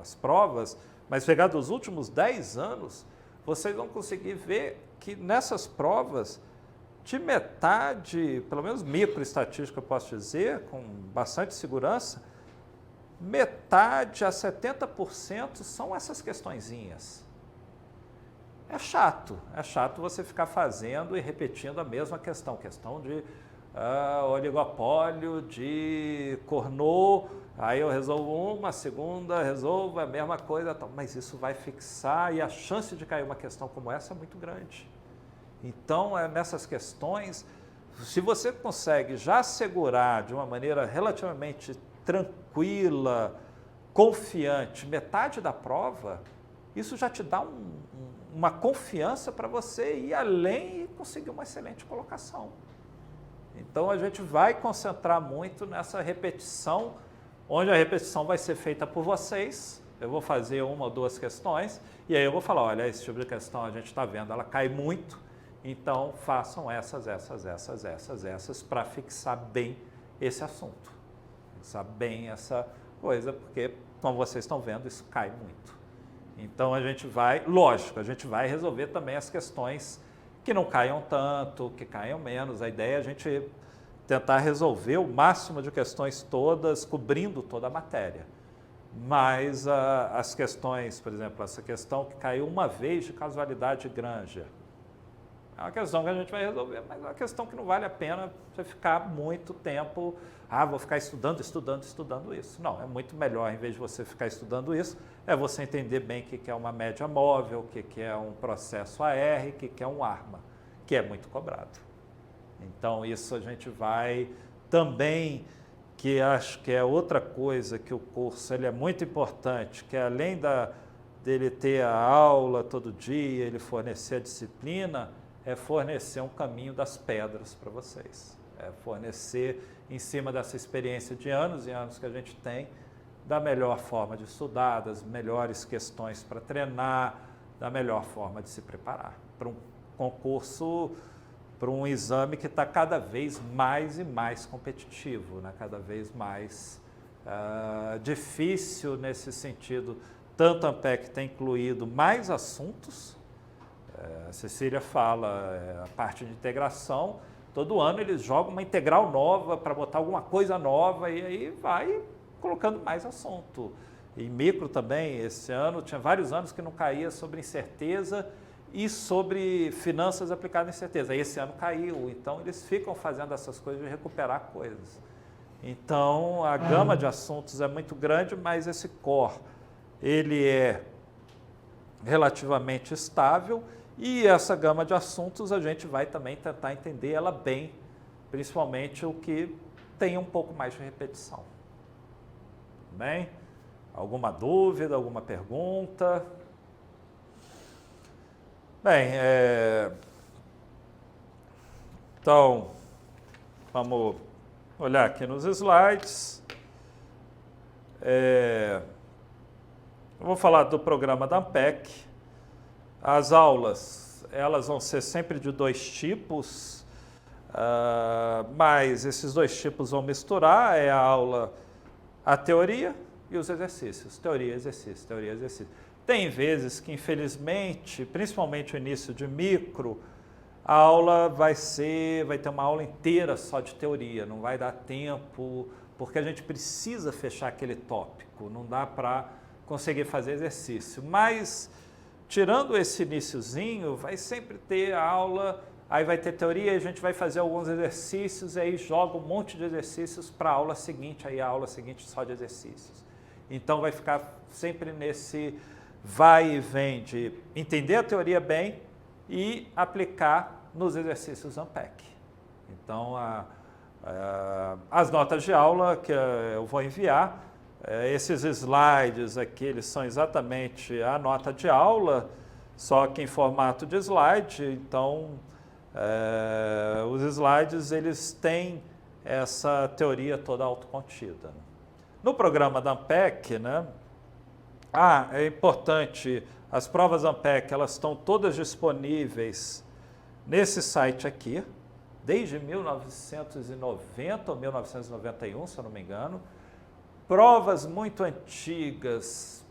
as provas, mas pegar dos últimos 10 anos, vocês vão conseguir ver que nessas provas, de metade, pelo menos microestatística eu posso dizer, com bastante segurança, metade a 70% são essas questõezinhas. É chato você ficar fazendo e repetindo a mesma questão de oligopólio, de Cournot, aí eu resolvo uma, a segunda resolvo a mesma coisa, mas isso vai fixar e a chance de cair uma questão como essa é muito grande. Então, nessas questões, se você consegue já assegurar de uma maneira relativamente tranquila, confiante, metade da prova, isso já te dá uma confiança para você ir além e conseguir uma excelente colocação. Então, a gente vai concentrar muito nessa repetição, onde a repetição vai ser feita por vocês. Eu vou fazer 1 ou 2 questões, e aí eu vou falar, olha, esse tipo de questão a gente está vendo, ela cai muito, então façam essas, para fixar bem esse assunto. Fixar bem essa coisa, porque, como vocês estão vendo, isso cai muito. Então, a gente vai, lógico, a gente vai resolver também as questões que não caiam tanto, que caiam menos. A ideia é a gente tentar resolver o máximo de questões todas, cobrindo toda a matéria. Mas as questões, por exemplo, essa questão que caiu uma vez de causalidade de Granger, é uma questão que a gente vai resolver, mas é uma questão que não vale a pena você ficar muito tempo, vou ficar estudando isso. Não, é muito melhor, em vez de você ficar estudando isso, é você entender bem o que é uma média móvel, o que é um processo AR, o que é um ARMA, que é muito cobrado. Então, isso a gente vai também, que acho que é outra coisa que o curso ele é muito importante, que além dele ter a aula todo dia, ele fornecer a disciplina, é fornecer um caminho das pedras para vocês. É fornecer, em cima dessa experiência de anos e anos que a gente tem, da melhor forma de estudar, das melhores questões para treinar, da melhor forma de se preparar para um concurso, para um exame que está cada vez mais e mais competitivo, né? Cada vez mais difícil nesse sentido. Tanto a ANPEC tem incluído mais assuntos. A Cecília fala, a parte de integração, todo ano eles jogam uma integral nova para botar alguma coisa nova e aí vai colocando mais assunto. E micro também, esse ano, tinha vários anos que não caía sobre incerteza e sobre finanças aplicadas em incerteza. Esse ano caiu, então eles ficam fazendo essas coisas de recuperar coisas. Então, a gama de assuntos é muito grande, mas esse core, ele é relativamente estável. E essa gama de assuntos a gente vai também tentar entender ela bem, principalmente o que tem um pouco mais de repetição. Tudo bem? Alguma dúvida, alguma pergunta? Bem, então, vamos olhar aqui nos slides. Eu vou falar do programa da ANPEC. As aulas, elas vão ser sempre de 2 tipos, mas esses 2 tipos vão misturar, é a teoria e os exercícios, teoria, exercício. Tem vezes que, infelizmente, principalmente o início de micro, a aula vai ter uma aula inteira só de teoria, não vai dar tempo porque a gente precisa fechar aquele tópico, não dá para conseguir fazer exercício. Mas, tirando esse iniciozinho, vai sempre ter a aula, aí vai ter teoria, a gente vai fazer alguns exercícios, aí joga um monte de exercícios para a aula seguinte, aí a aula seguinte só de exercícios. Então vai ficar sempre nesse vai e vem de entender a teoria bem e aplicar nos exercícios Unpack. Então, as notas de aula que eu vou enviar, esses slides aqui, eles são exatamente a nota de aula, só que em formato de slide. Então, os slides, eles têm essa teoria toda autocontida. No programa da Unpack, né? É importante, as provas Unpack, elas estão todas disponíveis nesse site aqui, desde 1990 ou 1991, se eu não me engano. Provas muito antigas,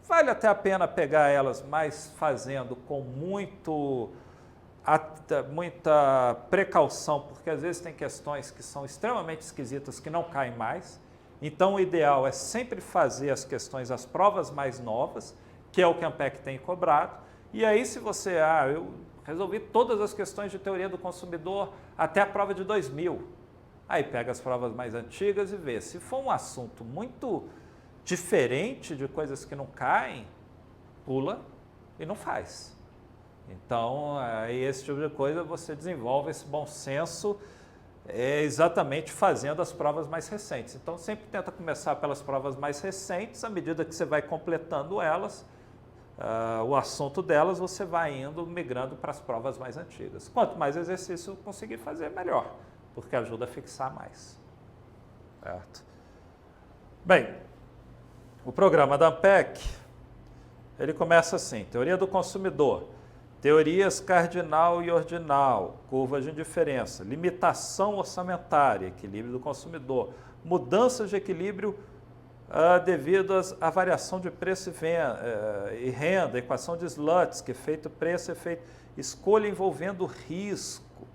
vale até a pena pegar elas, mas fazendo com muita precaução, porque às vezes tem questões que são extremamente esquisitas, que não caem mais. Então, o ideal é sempre fazer as questões, as provas mais novas, que é o que a Unpack tem cobrado. E aí, se você, eu resolvi todas as questões de teoria do consumidor até a prova de 2000. Aí pega as provas mais antigas e vê. Se for um assunto muito diferente de coisas que não caem, pula e não faz. Então, esse tipo de coisa você desenvolve esse bom senso exatamente fazendo as provas mais recentes. Então, sempre tenta começar pelas provas mais recentes, à medida que você vai completando elas, o assunto delas, você vai indo, migrando para as provas mais antigas. Quanto mais exercício conseguir fazer, melhor, porque ajuda a fixar mais. Certo? Bem, o programa da Unpack, ele começa assim: teoria do consumidor, teorias cardinal e ordinal, curvas de indiferença, limitação orçamentária, equilíbrio do consumidor, mudanças de equilíbrio devido à variação de preço e renda, equação de Slutsky, efeito preço, efeito escolha envolvendo risco.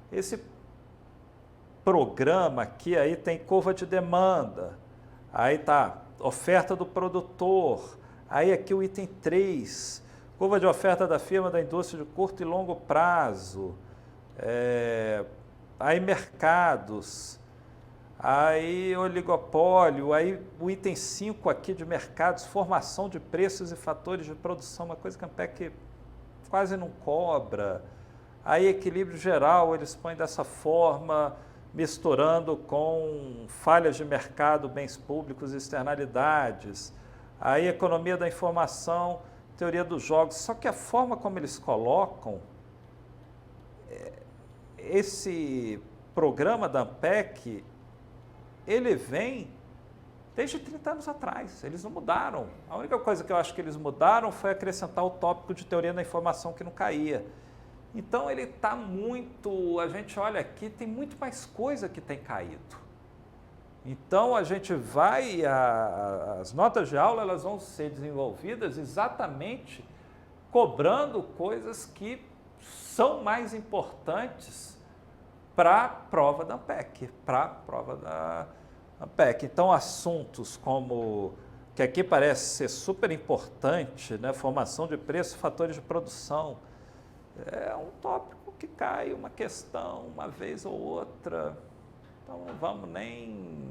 Esse programa aqui aí tem curva de demanda, aí tá oferta do produtor, aí aqui o item 3, curva de oferta da firma da indústria de curto e longo prazo, aí mercados, aí oligopólio, aí o item 5 aqui de mercados, formação de preços e fatores de produção, uma coisa que a Unpack quase não cobra. Aí equilíbrio geral, eles põem dessa forma, misturando com falhas de mercado, bens públicos e externalidades. Aí economia da informação, teoria dos jogos. Só que a forma como eles colocam esse programa da Unpack, ele vem desde 30 anos atrás, eles não mudaram. A única coisa que eu acho que eles mudaram foi acrescentar o tópico de teoria da informação que não caía. Então ele está muito, a gente olha aqui, tem muito mais coisa que tem caído. Então a gente vai, as notas de aula elas vão ser desenvolvidas exatamente cobrando coisas que são mais importantes para a prova da Unpack, Então, assuntos como, que aqui parece ser super importante, né? Formação de preço, fatores de produção, é um tópico que cai uma questão uma vez ou outra. Então,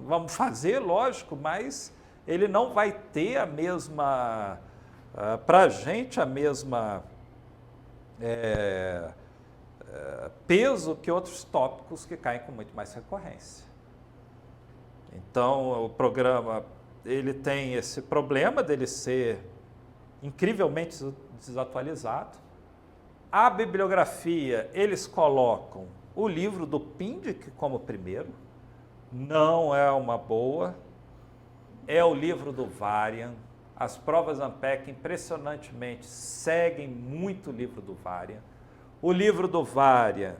vamos fazer, lógico, mas ele não vai ter a mesma, para a gente, a mesma peso que outros tópicos que caem com muito mais recorrência. Então, o programa, ele tem esse problema dele ser incrivelmente desatualizado. A bibliografia, eles colocam o livro do Pindyck como primeiro, não é uma boa, é o livro do Varian. As provas Unpack, impressionantemente, seguem muito o livro do Varian. O livro do Varian,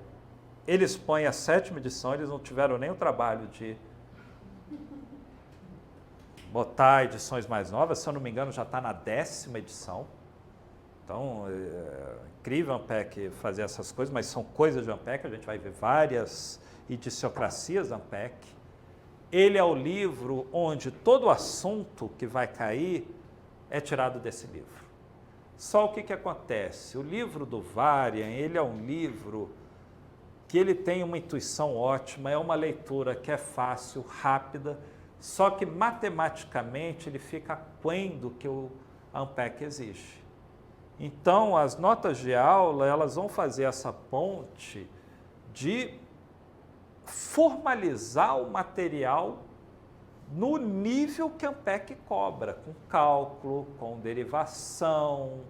eles põem a 7ª edição, eles não tiveram nem o trabalho de botar edições mais novas, se eu não me engano já está na 10ª edição. Então, é incrível a Ampec fazer essas coisas, mas são coisas de Ampec, a gente vai ver várias idiosincrasias da Ampec. Ele é o livro onde todo o assunto que vai cair é tirado desse livro. Só o que acontece? O livro do Varian, ele é um livro que ele tem uma intuição ótima, é uma leitura que é fácil, rápida, só que matematicamente ele fica aquém do que o Ampec exige. Então, as notas de aula, elas vão fazer essa ponte de formalizar o material no nível que a Ampec cobra, com cálculo, com derivação,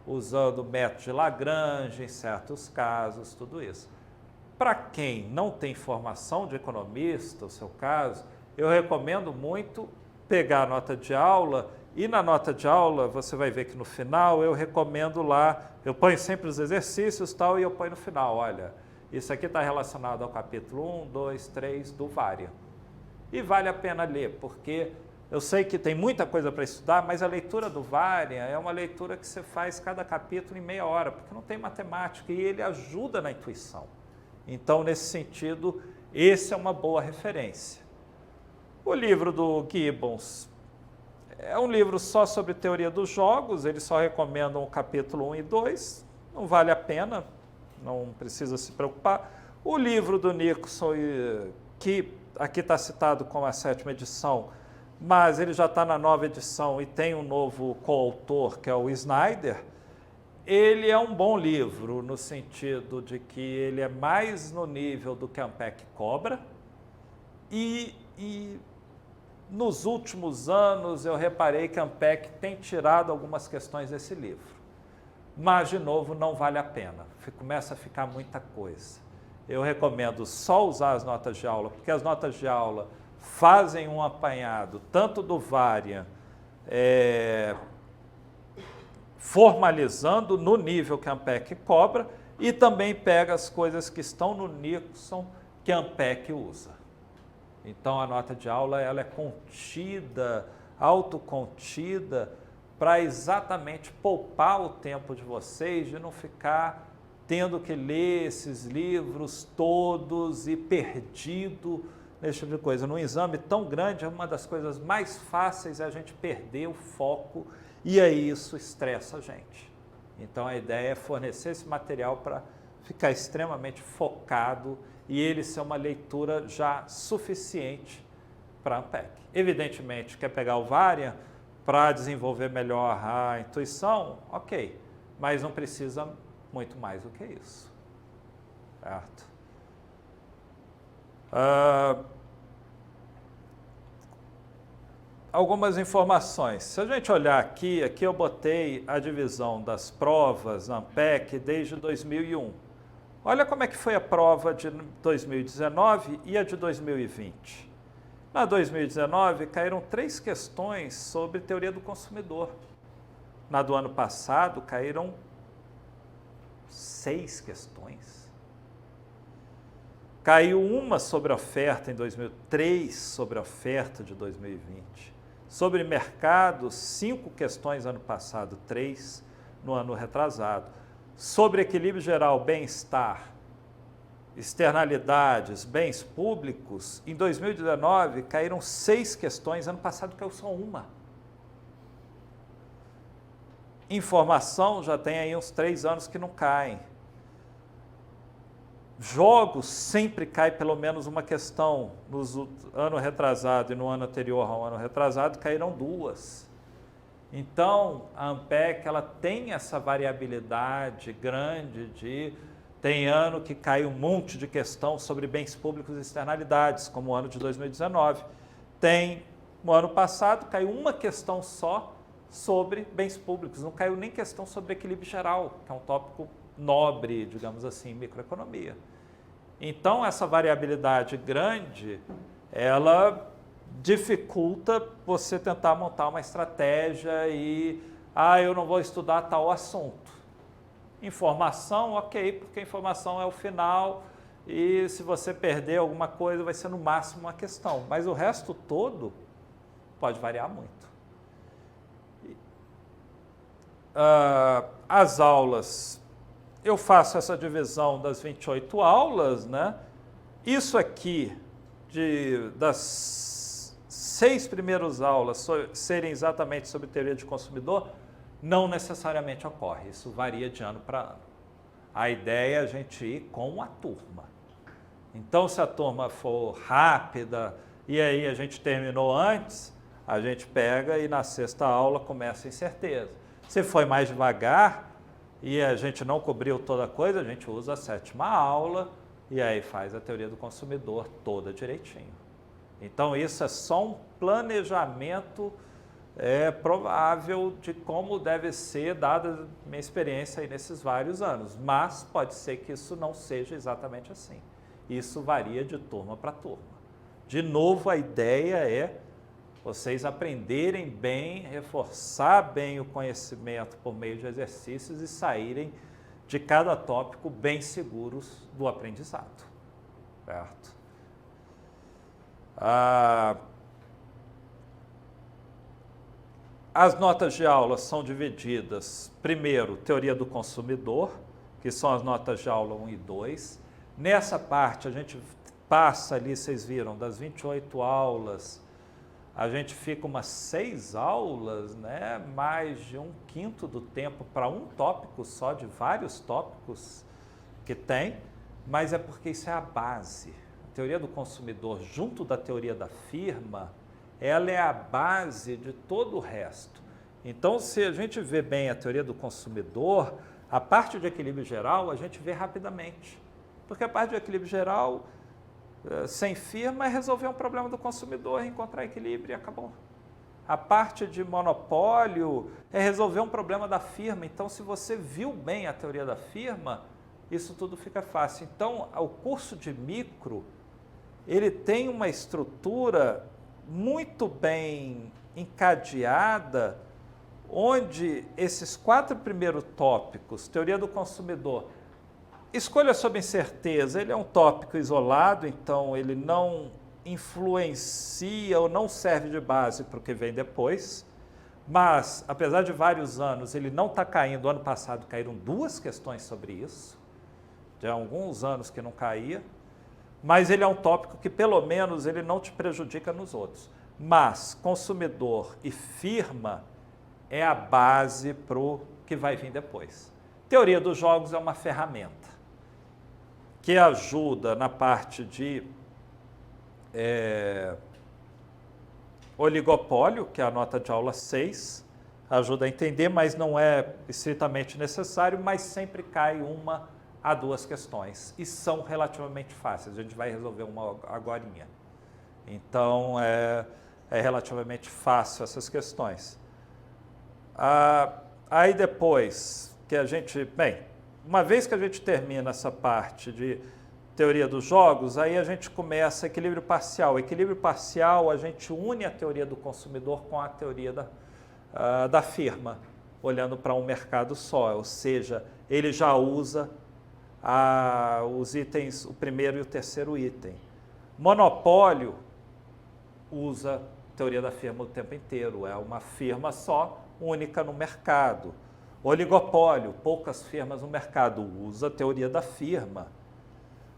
usando o método de Lagrange em certos casos, tudo isso. Para quem não tem formação de economista, o seu caso, eu recomendo muito pegar a nota de aula e na nota de aula você vai ver que no final eu recomendo lá, eu ponho sempre os exercícios tal, e eu ponho no final, olha, isso aqui está relacionado ao capítulo 1, 2, 3 do Varian. E vale a pena ler, porque eu sei que tem muita coisa para estudar, mas a leitura do Varian é uma leitura que você faz cada capítulo em meia hora, porque não tem matemática e ele ajuda na intuição. Então, nesse sentido, esse é uma boa referência. O livro do Gibbons é um livro só sobre teoria dos jogos, ele só recomenda o capítulo 1 e 2, não vale a pena, não precisa se preocupar. O livro do Nixon, que aqui está citado como a 7ª edição, mas ele já está na 9ª edição e tem um novo coautor, que é o Snyder. Ele é um bom livro, no sentido de que ele é mais no nível do que a Ampec cobra, e nos últimos anos eu reparei que a Ampec tem tirado algumas questões desse livro. Mas, de novo, não vale a pena, começa a ficar muita coisa. Eu recomendo só usar as notas de aula, porque as notas de aula fazem um apanhado, tanto do Varian, formalizando no nível que a Ampec cobra, e também pega as coisas que estão no Nixon que a Ampec usa. Então, a nota de aula ela é contida, autocontida, para exatamente poupar o tempo de vocês, de não ficar tendo que ler esses livros todos e perdido nesse tipo de coisa. Num exame tão grande, uma das coisas mais fáceis é a gente perder o foco e aí isso estressa a gente. Então, a ideia é fornecer esse material para ficar extremamente focado e ele ser uma leitura já suficiente para a Ampec. Evidentemente, quer pegar o Varian para desenvolver melhor a intuição, ok, mas não precisa muito mais do que isso, certo? Algumas informações. Se a gente olhar aqui eu botei a divisão das provas na Ampec desde 2001. Olha como é que foi a prova de 2019 e a de 2020. Na 2019, caíram 3 questões sobre teoria do consumidor. Na do ano passado, caíram 6 questões. Caiu uma sobre oferta em 2003, sobre oferta de 2020. Sobre mercado, 5 questões ano passado, 3 no ano retrasado. Sobre equilíbrio geral, bem-estar, externalidades, bens públicos, em 2019 caíram 6 questões, ano passado caiu só uma. Informação já tem aí uns 3 anos que não caem. Jogos sempre cai pelo menos uma questão. No ano retrasado e no ano anterior ao ano retrasado caíram 2. Então, a Ampec ela tem essa variabilidade grande tem ano que cai um monte de questão sobre bens públicos e externalidades, como o ano de 2019. No ano passado, caiu uma questão só sobre bens públicos, não caiu nem questão sobre equilíbrio geral, que é um tópico nobre, digamos assim, em microeconomia. Então, essa variabilidade grande, ela dificulta você tentar montar uma estratégia e, eu não vou estudar tal assunto. Informação, ok, porque informação é o final e se você perder alguma coisa vai ser no máximo uma questão, mas o resto todo pode variar muito. as aulas, eu faço essa divisão das 28 aulas, né? Isso aqui, das 6 primeiras aulas serem exatamente sobre teoria de consumidor, não necessariamente ocorre, isso varia de ano para ano. A ideia é a gente ir com a turma. Então, se a turma for rápida e aí a gente terminou antes, a gente pega e na sexta aula começa a incerteza. Se foi mais devagar e a gente não cobriu toda a coisa, a gente usa a sétima aula e aí faz a teoria do consumidor toda direitinho. Então, isso é só um planejamento provável de como deve ser, dada a minha experiência aí nesses vários anos. Mas pode ser que isso não seja exatamente assim. Isso varia de turma para turma. De novo, a ideia é vocês aprenderem bem, reforçar bem o conhecimento por meio de exercícios e saírem de cada tópico bem seguros do aprendizado. Certo? As notas de aula são divididas, primeiro, teoria do consumidor, que são as notas de aula 1 e 2. Nessa parte, a gente passa ali, vocês viram, das 28 aulas, a gente fica umas 6 aulas, né? Mais de 1/5 do tempo para um tópico só, de vários tópicos que tem, mas é porque isso é a base. A teoria do consumidor, junto da teoria da firma, ela é a base de todo o resto. Então, se a gente vê bem a teoria do consumidor, a parte de equilíbrio geral a gente vê rapidamente. Porque a parte de equilíbrio geral, sem firma, é resolver um problema do consumidor, encontrar equilíbrio e acabou. A parte de monopólio é resolver um problema da firma. Então, se você viu bem a teoria da firma, isso tudo fica fácil. Então, o curso de micro, ele tem uma estrutura muito bem encadeada, onde esses 4 primeiros tópicos, teoria do consumidor, escolha sob incerteza, ele é um tópico isolado, então ele não influencia ou não serve de base para o que vem depois, mas, apesar de vários anos, ele não está caindo. Ano passado caíram 2 questões sobre isso, já há alguns anos que não caía, mas ele é um tópico que, pelo menos, ele não te prejudica nos outros. Mas consumidor e firma é a base para o que vai vir depois. Teoria dos jogos é uma ferramenta que ajuda na parte de oligopólio, que é a nota de aula 6, ajuda a entender, mas não é estritamente necessário, mas sempre cai 1 a 2 questões, e são relativamente fáceis, a gente vai resolver uma agorinha. Então, é relativamente fácil essas questões. Aí depois que a gente, bem, uma vez que a gente termina essa parte de teoria dos jogos, aí a gente começa equilíbrio parcial. Equilíbrio parcial, a gente une a teoria do consumidor com a teoria da firma, olhando para um mercado só, ou seja, ele já usa os itens, o primeiro e o terceiro item. Monopólio usa teoria da firma o tempo inteiro, é uma firma só, única no mercado. Oligopólio, poucas firmas no mercado, usa a teoria da firma.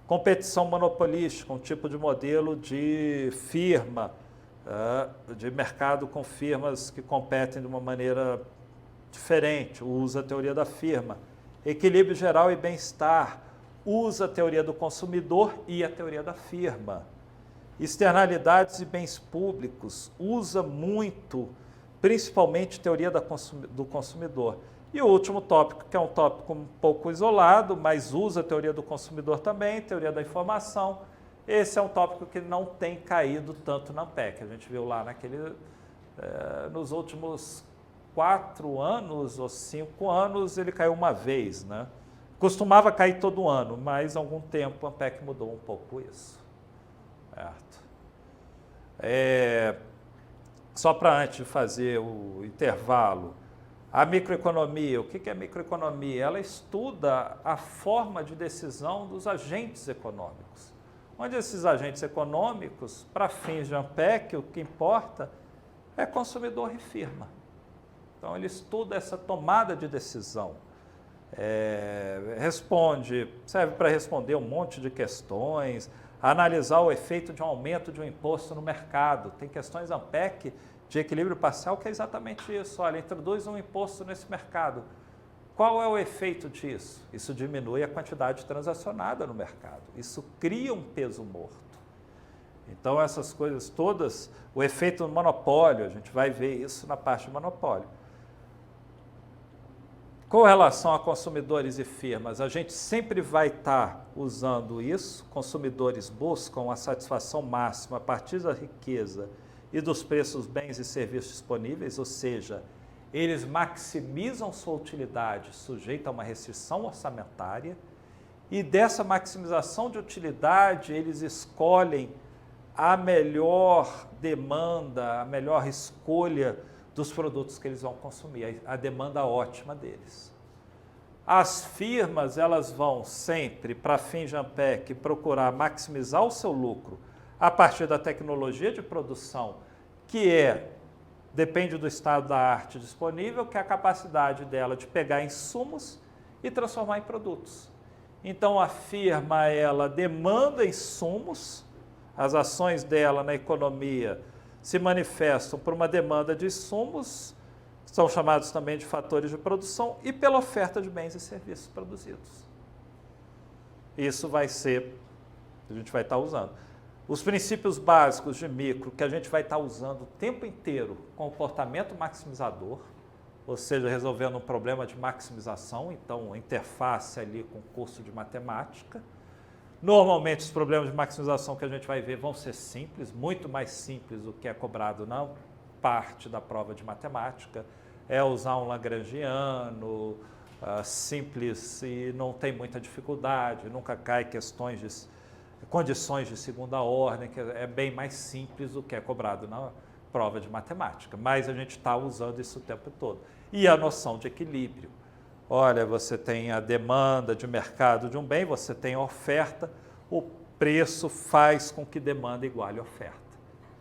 Competição monopolística, um tipo de modelo de firma, de mercado com firmas que competem de uma maneira diferente, usa a teoria da firma. Equilíbrio geral e bem-estar, usa a teoria do consumidor e a teoria da firma. Externalidades e bens públicos, usa muito, principalmente teoria do consumidor. E o último tópico, que é um tópico um pouco isolado, mas usa a teoria do consumidor também, teoria da informação. Esse é um tópico que não tem caído tanto na ANPEC. A gente viu lá nos últimos 4 anos ou 5 anos, ele caiu uma vez, né? Costumava cair todo ano, mas há algum tempo a ANPEC mudou um pouco isso. Certo. Só para antes de fazer o intervalo, a microeconomia, o que é microeconomia? Ela estuda a forma de decisão dos agentes econômicos. Onde esses agentes econômicos, para fins de ANPEC, o que importa é consumidor e firma. Então, ele estuda essa tomada de decisão. Serve para responder um monte de questões, analisar o efeito de um aumento de um imposto no mercado. Tem questões ANPEC de equilíbrio parcial que é exatamente isso. Olha, introduz um imposto nesse mercado. Qual é o efeito disso? Isso diminui a quantidade transacionada no mercado. Isso cria um peso morto. Então, essas coisas todas, o efeito do monopólio, a gente vai ver isso na parte de monopólio. Com relação a consumidores e firmas, a gente sempre vai estar usando isso. Consumidores buscam a satisfação máxima a partir da riqueza e dos preços, bens e serviços disponíveis, ou seja, eles maximizam sua utilidade sujeita a uma restrição orçamentária e dessa maximização de utilidade eles escolhem a melhor demanda, a melhor escolha dos produtos que eles vão consumir, a demanda ótima deles. As firmas, elas vão sempre, para fins de ANPEC, procurar maximizar o seu lucro a partir da tecnologia de produção, que depende do estado da arte disponível, que é a capacidade dela de pegar insumos e transformar em produtos. Então, a firma, ela demanda insumos, as ações dela na economia se manifestam por uma demanda de insumos, que são chamados também de fatores de produção, e pela oferta de bens e serviços produzidos. Isso vai ser, a gente vai estar usando. Os princípios básicos de micro que a gente vai estar usando o tempo inteiro, comportamento maximizador, ou seja, resolvendo um problema de maximização, então interface ali com o curso de matemática. Normalmente os problemas de maximização que a gente vai ver vão ser simples, muito mais simples do que é cobrado na parte da prova de matemática. É usar um lagrangiano, simples e não tem muita dificuldade, nunca cai condições de segunda ordem, que é bem mais simples do que é cobrado na prova de matemática. Mas a gente está usando isso o tempo todo. E a noção de equilíbrio. Olha, você tem a demanda de mercado de um bem, você tem a oferta, o preço faz com que demanda iguale a oferta.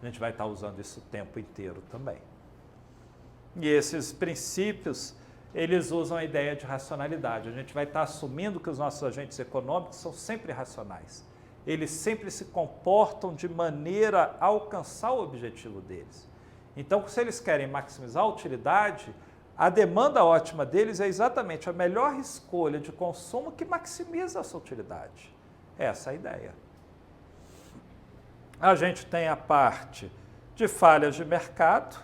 A gente vai estar usando isso o tempo inteiro também. E esses princípios, eles usam a ideia de racionalidade. A gente vai estar assumindo que os nossos agentes econômicos são sempre racionais. Eles sempre se comportam de maneira a alcançar o objetivo deles. Então, se eles querem maximizar a utilidade, a demanda ótima deles é exatamente a melhor escolha de consumo que maximiza a sua utilidade. Essa é a ideia. A gente tem a parte de falhas de mercado,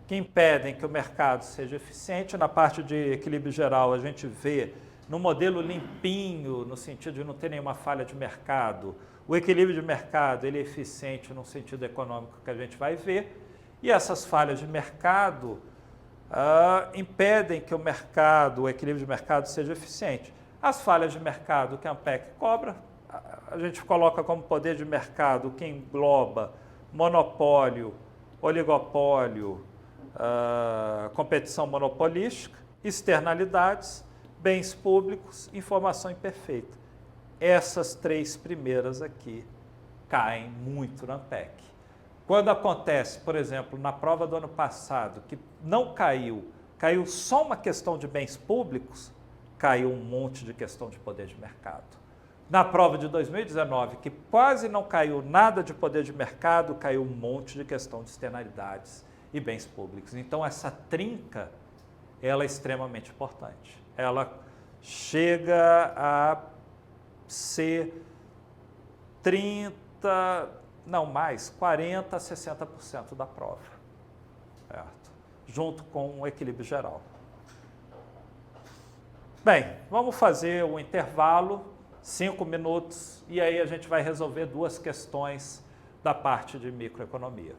que impedem que o mercado seja eficiente. Na parte de equilíbrio geral, a gente vê no modelo limpinho, no sentido de não ter nenhuma falha de mercado, o equilíbrio de mercado ele é eficiente no sentido econômico que a gente vai ver, e essas falhas de mercado impedem que o equilíbrio de mercado seja eficiente. As falhas de mercado que a ANPEC cobra, a gente coloca como poder de mercado que engloba monopólio, oligopólio, competição monopolística, externalidades, bens públicos, informação imperfeita. Essas três primeiras aqui caem muito na ANPEC. Quando acontece, por exemplo, na prova do ano passado, que não caiu só uma questão de bens públicos, caiu um monte de questão de poder de mercado. Na prova de 2019, que quase não caiu nada de poder de mercado, caiu um monte de questão de externalidades e bens públicos. Então, essa trinca, ela é extremamente importante. Ela chega a ser 40% a 60% da prova, certo? Junto com o equilíbrio geral. Bem, vamos fazer um intervalo, 5 minutos, e aí a gente vai resolver 2 questões da parte de microeconomia.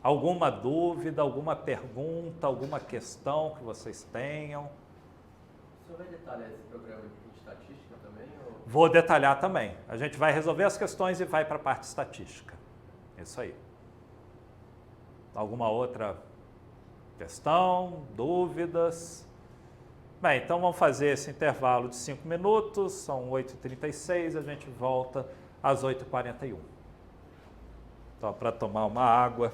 Alguma dúvida, alguma pergunta, alguma questão que vocês tenham? O senhor vai detalhar esse programa de estatística também? Ou... Vou detalhar também. A gente vai resolver as questões e vai para a parte estatística. Isso aí. Alguma outra questão, dúvidas? Bem, então vamos fazer esse intervalo de 5 minutos, são 8h36, a gente volta às 8h41. Só para tomar uma água.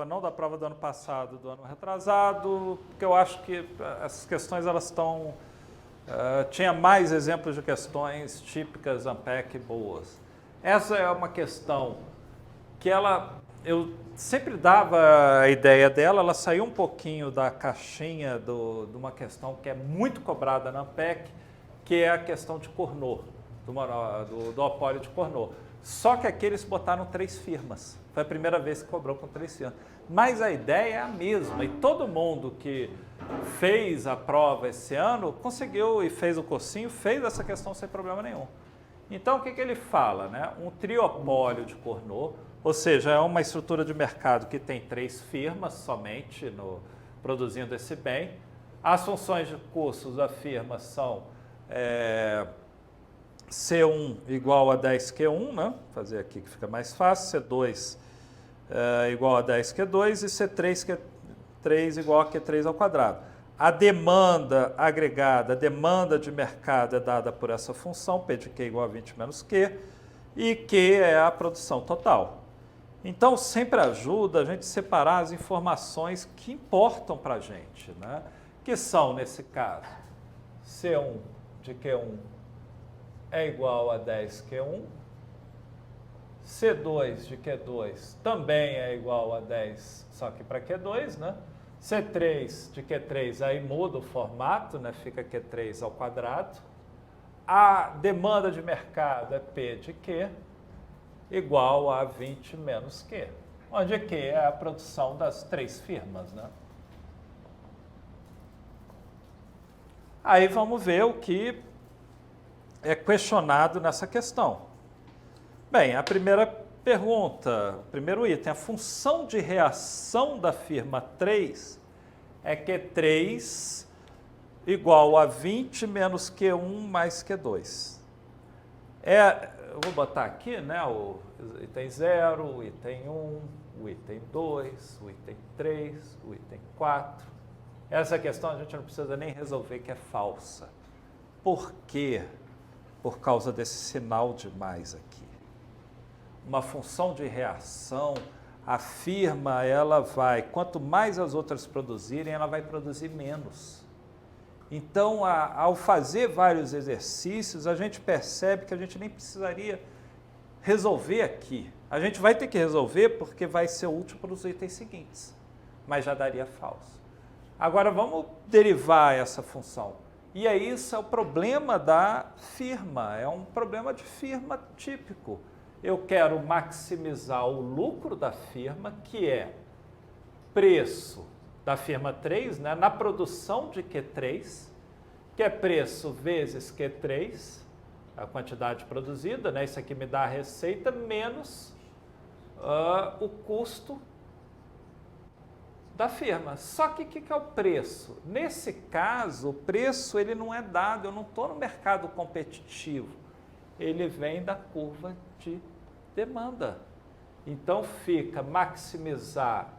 não da prova do ano passado, do ano retrasado, porque eu acho que essas questões elas estão... tinha mais exemplos de questões típicas Ampec boas. Essa é uma questão que eu sempre dava a ideia dela, ela saiu um pouquinho da caixinha de uma questão que é muito cobrada na Ampec, que é a questão de Cournot, do opólio de Cournot. Só que aqui eles botaram 3 firmas. Foi a primeira vez que cobrou com 3 firmas. Mas a ideia é a mesma. E todo mundo que fez a prova esse ano conseguiu e fez o cursinho, fez essa questão sem problema nenhum. Então, o que ele fala? Né? Um triopólio de Cournot, ou seja, é uma estrutura de mercado que tem 3 firmas somente produzindo esse bem. As funções de custos da firma são C1 igual a 10Q1, né? Vou fazer aqui que fica mais fácil, C2 igual a 10Q2 e C3 igual a Q3 ao quadrado. A demanda agregada, a demanda de mercado é dada por essa função, P de Q igual a 20 menos Q, e Q é a produção total. Então, sempre ajuda a gente separar as informações que importam para a gente, né? Que são, nesse caso, C1 de Q1 é igual a 10Q1, C2 de Q2 também é igual a 10, só que para Q2, né? C3 de Q3 aí muda o formato, né? Fica Q3 ao quadrado. A demanda de mercado é P de Q igual a 20 menos Q, onde Q é a produção das 3 firmas, né? Aí vamos ver o que é questionado nessa questão. Bem, a primeira pergunta, o primeiro item, a função de reação da firma 3 é Q3 igual a 20 menos Q1 mais Q2. Eu vou botar aqui, né, o item 0, o item 1, o item 2, o item 3, o item 4. Essa questão a gente não precisa nem resolver, que é falsa. Por quê? Por causa desse sinal de mais aqui. Uma função de reação, a firma, ela vai, quanto mais as outras produzirem, ela vai produzir menos. Então, ao fazer vários exercícios, a gente percebe que a gente nem precisaria resolver aqui. A gente vai ter que resolver porque vai ser útil para os itens seguintes, mas já daria falso. Agora, vamos derivar essa função. E aí, isso é o problema da firma, é um problema de firma típico. Eu quero maximizar o lucro da firma, que é preço da firma 3, né, na produção de Q3, que é preço vezes Q3, a quantidade produzida, né, isso aqui me dá a receita, menos o custo da firma. Só que o que é o preço? Nesse caso, o preço ele não é dado, eu não estou no mercado competitivo, ele vem da curva de demanda. Então fica maximizar,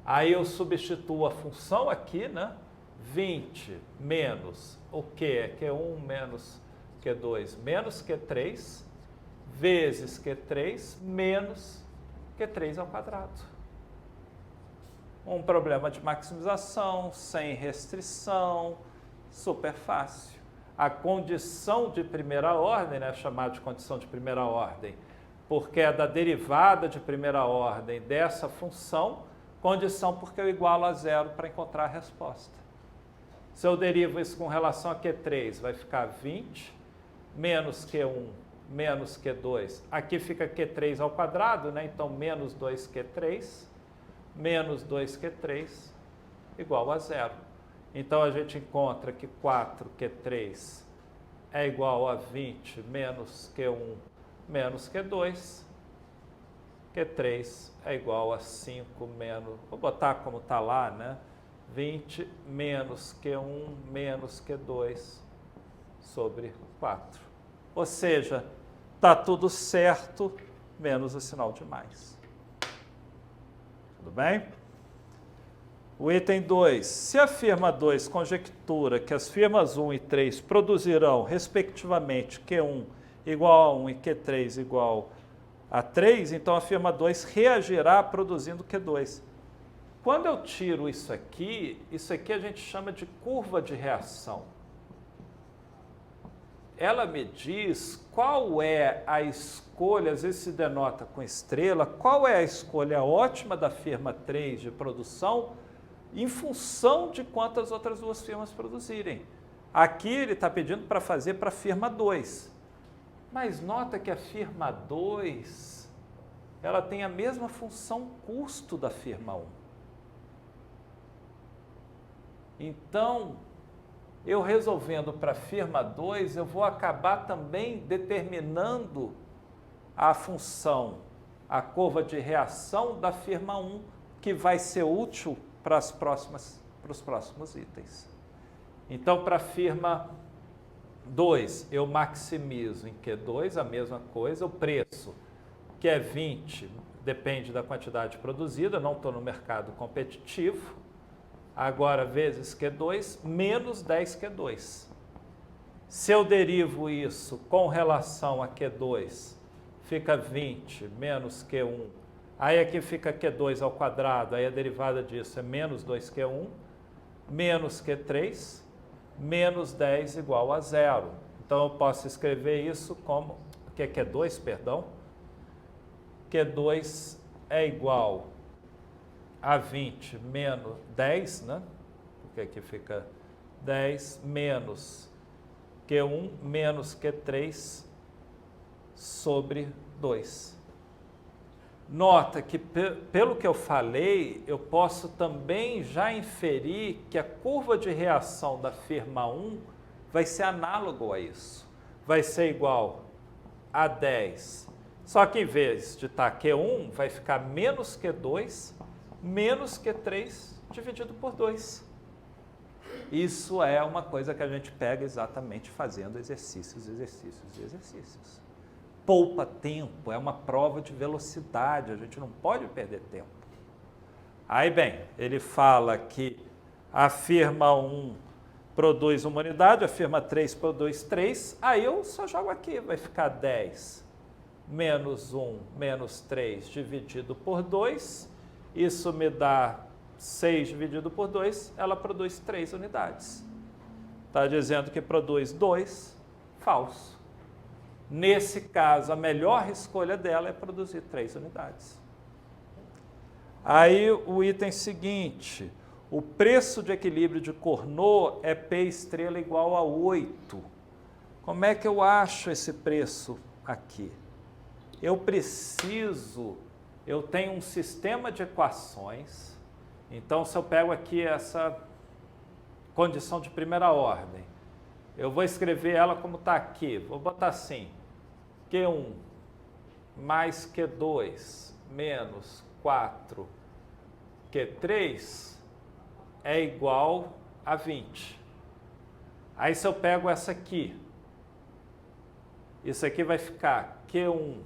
aí eu substituo a função aqui, né? 20 menos o que? Q1 menos Q2 menos Q3 vezes Q3 menos Q3 ao quadrado. Um problema de maximização, sem restrição, super fácil. A condição de primeira ordem, né, chamada de condição de primeira ordem, porque é da derivada de primeira ordem dessa função, condição porque eu igualo a 0 para encontrar a resposta. Se eu derivo isso com relação a Q3, vai ficar 20 menos Q1 menos Q2. Aqui fica Q3 ao quadrado, né? Então menos 2Q3 menos 2Q3 igual a 0. Então a gente encontra que 4Q3 é igual a 20 menos Q1 menos Q2, Q3 é igual a 5 menos, vou botar como está lá, né? 20 menos Q1 menos Q2 sobre 4. Ou seja, está tudo certo, menos o sinal de mais. Tudo bem? O item 2. Se a firma 2 conjectura que as firmas 1 e 3 produzirão, respectivamente, Q1 igual a 1 e Q3 igual a 3, então a firma 2 reagirá produzindo Q2. Quando eu tiro isso aqui a gente chama de curva de reação. Ela me diz qual é a escolha, às vezes se denota com estrela, qual é a escolha ótima da firma 3 de produção em função de quantas outras duas firmas produzirem. Aqui ele está pedindo para fazer para a firma 2. Mas nota que a firma 2, ela tem a mesma função custo da firma 1. Então, eu resolvendo para a firma 2, eu vou acabar também determinando a função, a curva de reação da firma 1, que vai ser útil para os próximos itens. Então, para a firma 2, eu maximizo em Q2 a mesma coisa, o preço, que é 20, depende da quantidade produzida, não estou no mercado competitivo. Agora, vezes Q2, menos 10 Q2. Se eu derivo isso com relação a Q2, fica 20 menos Q1. Aí aqui fica Q2 ao quadrado, aí a derivada disso é menos 2Q1, menos Q3, menos 10 igual a 0. Então, eu posso escrever isso como, que é Q2, perdão. Q2 é igual a 20 menos 10, né? Porque aqui fica 10 menos Q1 menos Q3 sobre 2. Nota que, pelo que eu falei, eu posso também já inferir que a curva de reação da firma 1 vai ser análogo a isso. Vai ser igual a 10. Só que em vez de estar Q1, vai ficar menos Q2 menos Q3 dividido por 2. Isso é uma coisa que a gente pega exatamente fazendo exercícios. Poupa tempo, é uma prova de velocidade, a gente não pode perder tempo. Aí, bem, ele fala que a firma 1 produz uma unidade, a firma 3 produz 3, aí eu só jogo aqui, vai ficar 10 menos 1 menos 3 dividido por 2, isso me dá 6 dividido por 2, ela produz 3 unidades. Está dizendo que produz 2, falso. Nesse caso, a melhor escolha dela é produzir 3 unidades. Aí o item seguinte, o preço de equilíbrio de Cournot é P estrela igual a 8. Como é que eu acho esse preço aqui? Eu tenho um sistema de equações, então se eu pego aqui essa condição de primeira ordem, eu vou escrever ela como está aqui, vou botar assim, Q1 mais Q2 menos 4 Q3 é igual a 20. Aí se eu pego essa aqui, isso aqui vai ficar Q1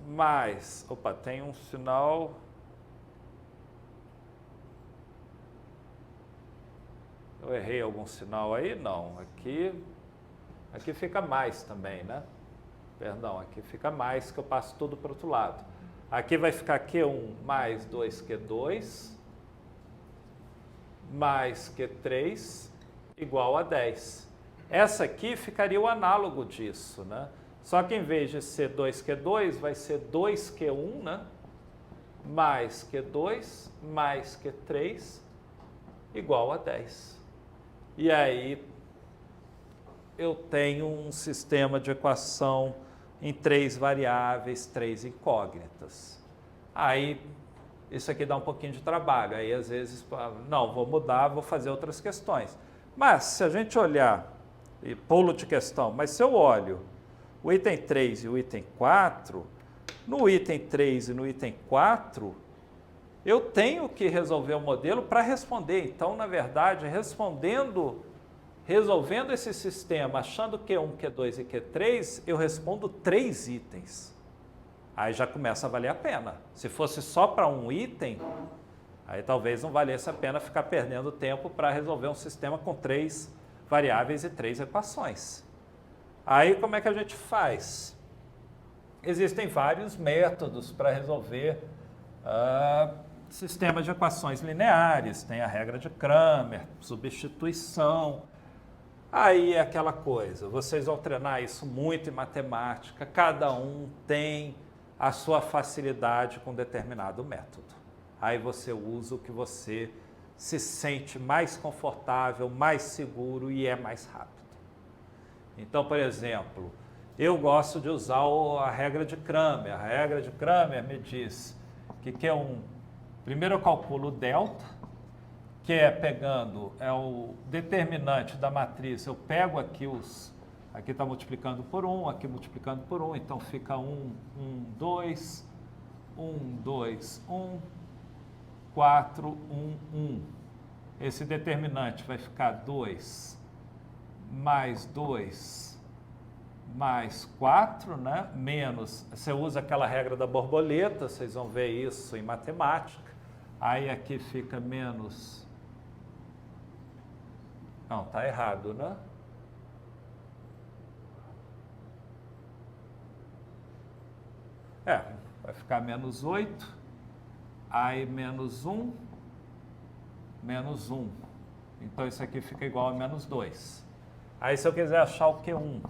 mais, opa, tem um sinal, eu errei algum sinal aí? Não, aqui fica mais também, né? Perdão, aqui fica mais que eu passo tudo para o outro lado. Aqui vai ficar Q1 mais 2Q2 mais Q3 igual a 10. Essa aqui ficaria o análogo disso, né? Só que em vez de ser 2Q2, vai ser 2Q1, né? Mais Q2 mais Q3 igual a 10. E aí eu tenho um sistema de equação em 3 variáveis, 3 incógnitas. Aí isso aqui dá um pouquinho de trabalho. Aí às vezes, não, vou mudar, vou fazer outras questões. Mas se a gente olhar, e pulo de questão, mas se eu olho o item 3 e o item 4, no item 3 e no item 4, eu tenho que resolver o modelo para responder. Então, na verdade, resolvendo esse sistema, achando Q1, Q2 e Q3, eu respondo 3 itens. Aí já começa a valer a pena. Se fosse só para um item, aí talvez não valesse a pena ficar perdendo tempo para resolver um sistema com 3 variáveis e 3 equações. Aí como é que a gente faz? Existem vários métodos para resolver sistemas de equações lineares. Tem a regra de Cramer, substituição. Aí é aquela coisa, vocês vão treinar isso muito em matemática, cada um tem a sua facilidade com determinado método. Aí você usa o que você se sente mais confortável, mais seguro e é mais rápido. Então, por exemplo, eu gosto de usar a regra de Cramer. A regra de Cramer me diz que primeiro eu calculo o delta, que é pegando, é o determinante da matriz, eu pego aqui aqui está multiplicando por 1, aqui multiplicando por 1, então fica 1, 1, 2, 1, 2, 1, 4, 1, 1. Esse determinante vai ficar 2 mais 2 mais 4, né? Menos, você usa aquela regra da borboleta, vocês vão ver isso em matemática. Aí aqui fica menos... Não, tá errado, né? Vai ficar menos 8, aí menos 1, menos 1. Então isso aqui fica igual a menos 2. Aí se eu quiser achar o Q1,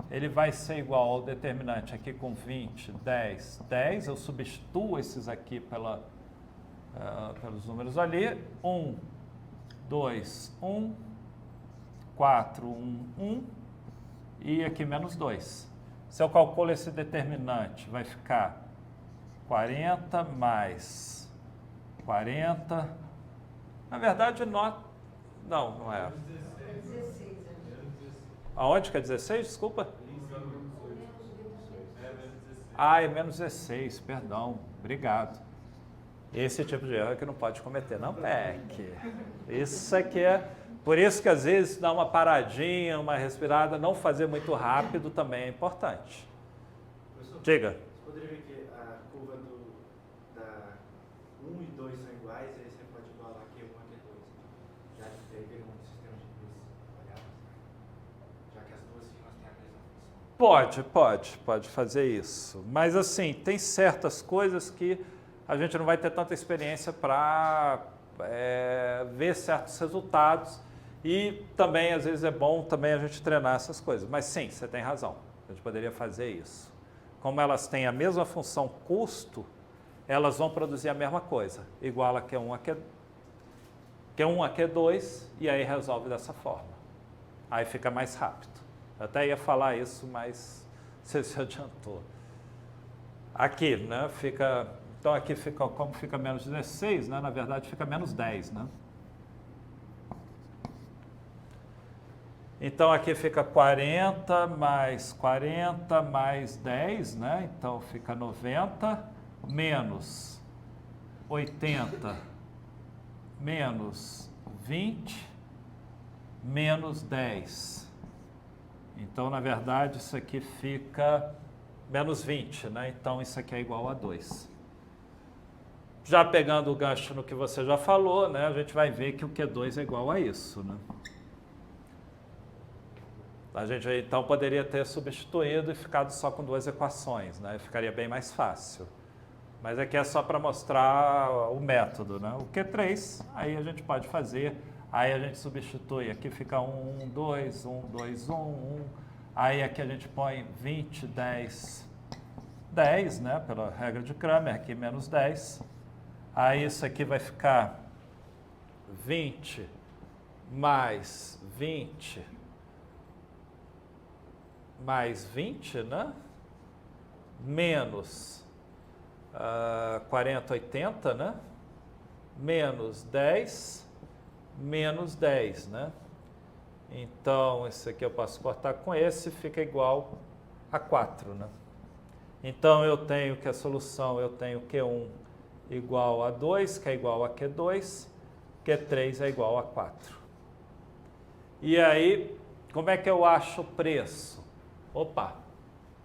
ele vai ser igual ao determinante aqui com 20, 10, 10. Eu substituo esses aqui pelos números ali. 1, 2, 1, 4, 1, 1 e aqui menos 2. Se eu calculo esse determinante, vai ficar 40 mais 40. Na verdade, não é. Aonde que é 16? Desculpa. É menos 16, perdão. Obrigado. Esse tipo de erro é que não pode cometer, não, PEC. Isso aqui é... Por isso que às vezes dar uma paradinha, uma respirada, não fazer muito rápido também é importante. Professor, Diga. você poderia ver que a curva da 1 e 2 são iguais, e aí você pode igualar Q1 a Q2. Já que aí vira um sistema de duas variáveis, já que as duas sigmas têm a mesma função. Pode fazer isso. Mas assim, tem certas coisas que a gente não vai ter tanta experiência para ver certos resultados. E também, às vezes, é bom também a gente treinar essas coisas. Mas sim, você tem razão. A gente poderia fazer isso. Como elas têm a mesma função custo, elas vão produzir a mesma coisa. Igual a Q1 a Q2, e aí resolve dessa forma. Aí fica mais rápido. Eu até ia falar isso, mas você se adiantou. Aqui, né, então aqui fica, como fica menos 16, né, na verdade fica menos 10, né? Então aqui fica 40 mais 10, né? Então fica 90 menos 80 menos 20 menos 10. Então, na verdade, isso aqui fica menos 20, né? Então isso aqui é igual a 2. Já pegando o gancho no que você já falou, né? A gente vai ver que o Q2 é igual a isso, né? A gente então poderia ter substituído e ficado só com duas equações, né? Ficaria bem mais fácil. Mas aqui é só para mostrar o método, né? O Q3, aí a gente pode fazer, aí a gente substitui, aqui fica 1, 2, 1, 2, 1, 1. Aí aqui a gente põe 20, 10, 10, né? Pela regra de Cramer, aqui menos 10. Aí isso aqui vai ficar 20 mais 20 mais 20, né? Menos 40, 80, né? Menos 10, menos 10, né? Então, esse aqui eu posso cortar com esse, fica igual a 4, né? Então, eu tenho que a solução, eu tenho Q1 igual a 2, que é igual a Q2, Q3 é igual a 4. E aí, como é que eu acho o preço? Opa,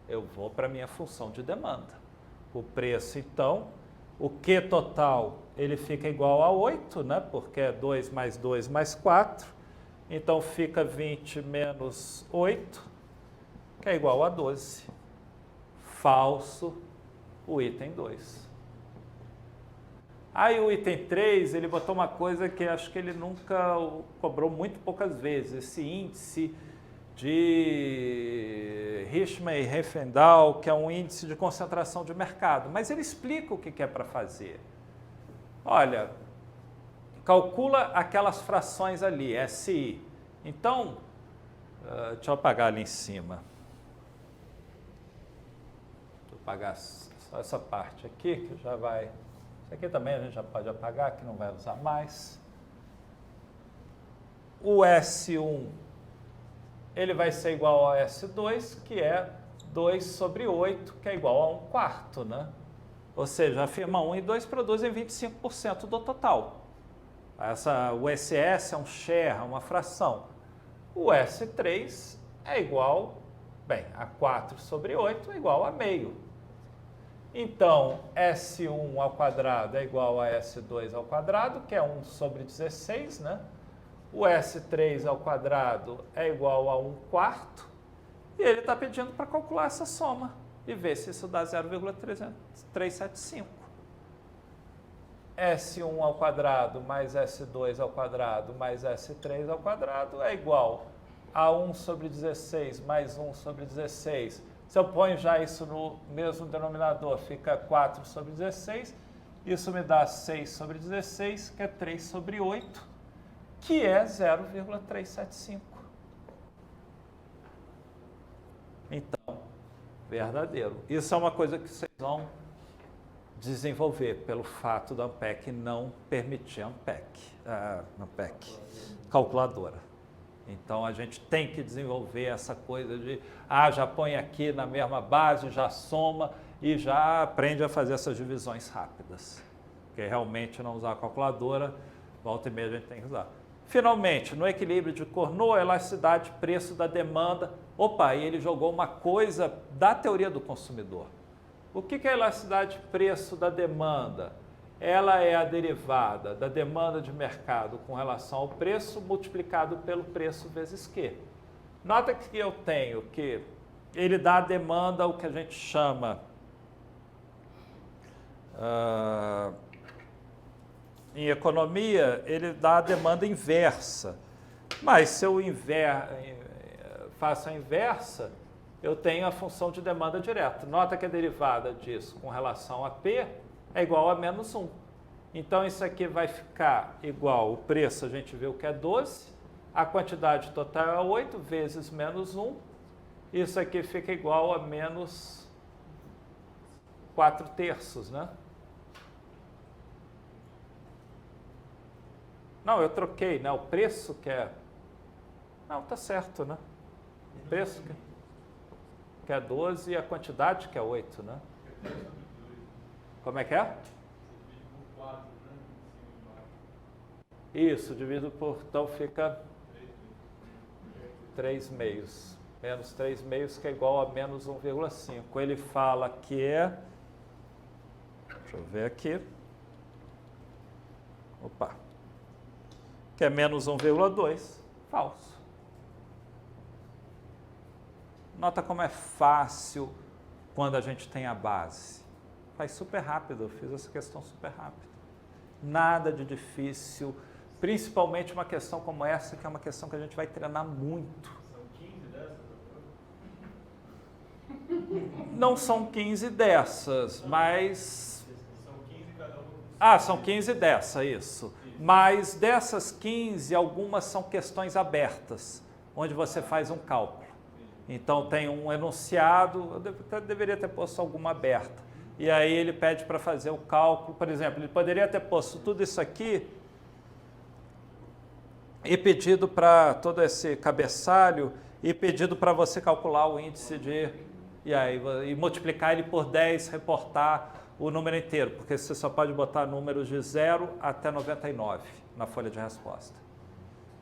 eu vou para a minha função de demanda. O preço, então, o Q total, ele fica igual a 8, né? Porque é 2 mais 2 mais 4. Então, fica 20 menos 8. que é igual a 12. Falso o item 2. Aí o item 3, ele botou uma coisa que acho que ele nunca cobrou muito poucas vezes, esse índice de Richman e Riefenstahl, que é um índice de concentração de mercado. Mas ele explica o que é para fazer. Olha, calcula aquelas frações ali, SI. Então, deixa eu apagar ali em cima. Deixa eu apagar só essa parte aqui, que já vai... Isso aqui também a gente já pode apagar, que não vai usar mais. O S1, ele vai ser igual ao S2, que é 2 sobre 8, que é igual a 1/4, né? Ou seja, a firma 1 e 2 produzem 25% do total. O SS é um share, uma fração. O S3 é igual, bem, a 4 sobre 8 é igual a meio. Então, S1 ao quadrado é igual a S2 ao quadrado, que é 1 sobre 16, né? O S3 ao quadrado é igual a 1/4. E ele está pedindo para calcular essa soma e ver se isso dá 0,375. S1 ao quadrado mais S2 ao quadrado mais S3 ao quadrado é igual a 1 sobre 16 mais 1 sobre 16. Se eu ponho já isso no mesmo denominador, fica 4 sobre 16. Isso me dá 6 sobre 16, que é 3 sobre 8, que é 0,375. Então, verdadeiro. Isso é uma coisa que vocês vão desenvolver pelo fato da Ampec não permitir Ampec, calculadora. Então, a gente tem que desenvolver essa coisa de, já põe aqui na mesma base, já soma e já aprende a fazer essas divisões rápidas. Porque realmente não usar a calculadora, volta e meia a gente tem que usar. Finalmente, no equilíbrio de Cournot, elasticidade, preço da demanda. Opa, e ele jogou uma coisa da teoria do consumidor. O que é a elasticidade de preço da demanda? Ela é a derivada da demanda de mercado com relação ao preço multiplicado pelo preço vezes Q. Nota que eu tenho que ele dá a demanda, o que a gente chama em economia, ele dá a demanda inversa. Mas se eu faço a inversa, eu tenho a função de demanda direta. Nota que a derivada disso com relação a P é igual a menos 1. Então, isso aqui vai ficar igual, o preço a gente viu que é 12, a quantidade total é 8 vezes menos 1. Isso aqui fica igual a menos 4/3, né? Não, eu troquei, né? O preço que é... Não, tá certo, né? O preço que é 12 e a quantidade que é 8, né? Como é que é? Isso, dividido por... Então fica 3 meios. Menos 3 meios, que é igual a menos 1,5. Ele fala que é... Deixa eu ver aqui. Opa. Que é menos 1,2. Falso. Nota como é fácil quando a gente tem a base. Faz super rápido, eu fiz essa questão super rápido. Nada de difícil, principalmente uma questão como essa, que é uma questão que a gente vai treinar muito. São 15 dessas? Não são 15 dessas, mas... São 15 cada uma. São 15 dessas, isso. Mas dessas 15, algumas são questões abertas, onde você faz um cálculo. Então tem um enunciado, eu deveria ter posto alguma aberta. E aí ele pede para fazer o cálculo, por exemplo, ele poderia ter posto tudo isso aqui e pedido para todo esse cabeçalho e pedido para você calcular o índice de... E multiplicar ele por 10, reportar o número inteiro, porque você só pode botar números de 0 até 99 na folha de resposta.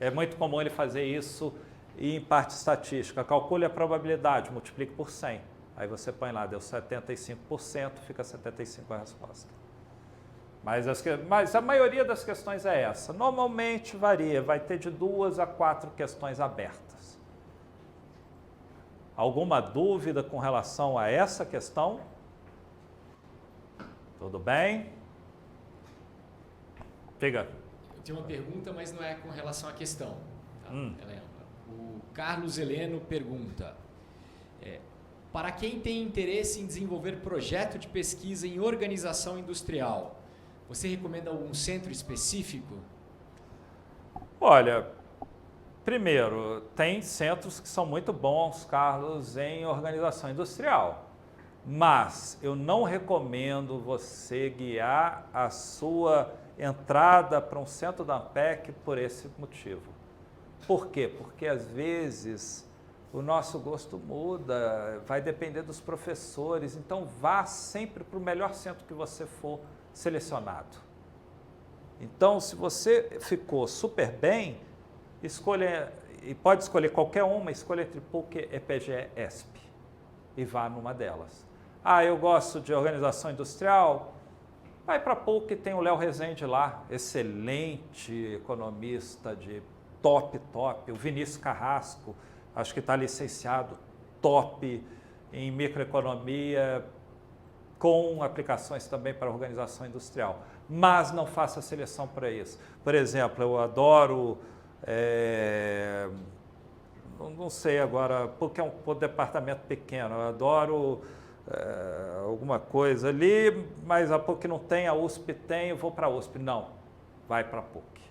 É muito comum ele fazer isso em parte estatística. Calcule a probabilidade, multiplique por 100. Aí você põe lá, deu 75%, fica 75% a resposta. Mas a maioria das questões é essa. Normalmente varia, vai ter de 2 a 4 questões abertas. Alguma dúvida com relação a essa questão? Tudo bem? Diga. Eu tenho uma pergunta, mas não é com relação à questão. Tá? Ela é ampla. O Carlos Heleno pergunta: para quem tem interesse em desenvolver projeto de pesquisa em organização industrial, você recomenda algum centro específico? Olha, primeiro, tem centros que são muito bons, Carlos, em organização industrial. Mas eu não recomendo você guiar a sua entrada para um centro da Ampec por esse motivo. Por quê? Porque às vezes o nosso gosto muda, vai depender dos professores, então vá sempre para o melhor centro que você for selecionado. Então, se você ficou super bem, escolha, e pode escolher qualquer uma, escolha entre PUC, EPGE, ESP e vá numa delas. Ah, eu gosto de organização industrial, vai para a PUC, tem o Léo Rezende lá, excelente economista de top, o Vinícius Carrasco, acho que está licenciado, top em microeconomia, com aplicações também para organização industrial. Mas não faça seleção para isso. Por exemplo, eu adoro, não sei agora, porque é um departamento pequeno, eu adoro alguma coisa ali, mas a PUC não tem, a USP tem, eu vou para a USP. Não, vai para a PUC.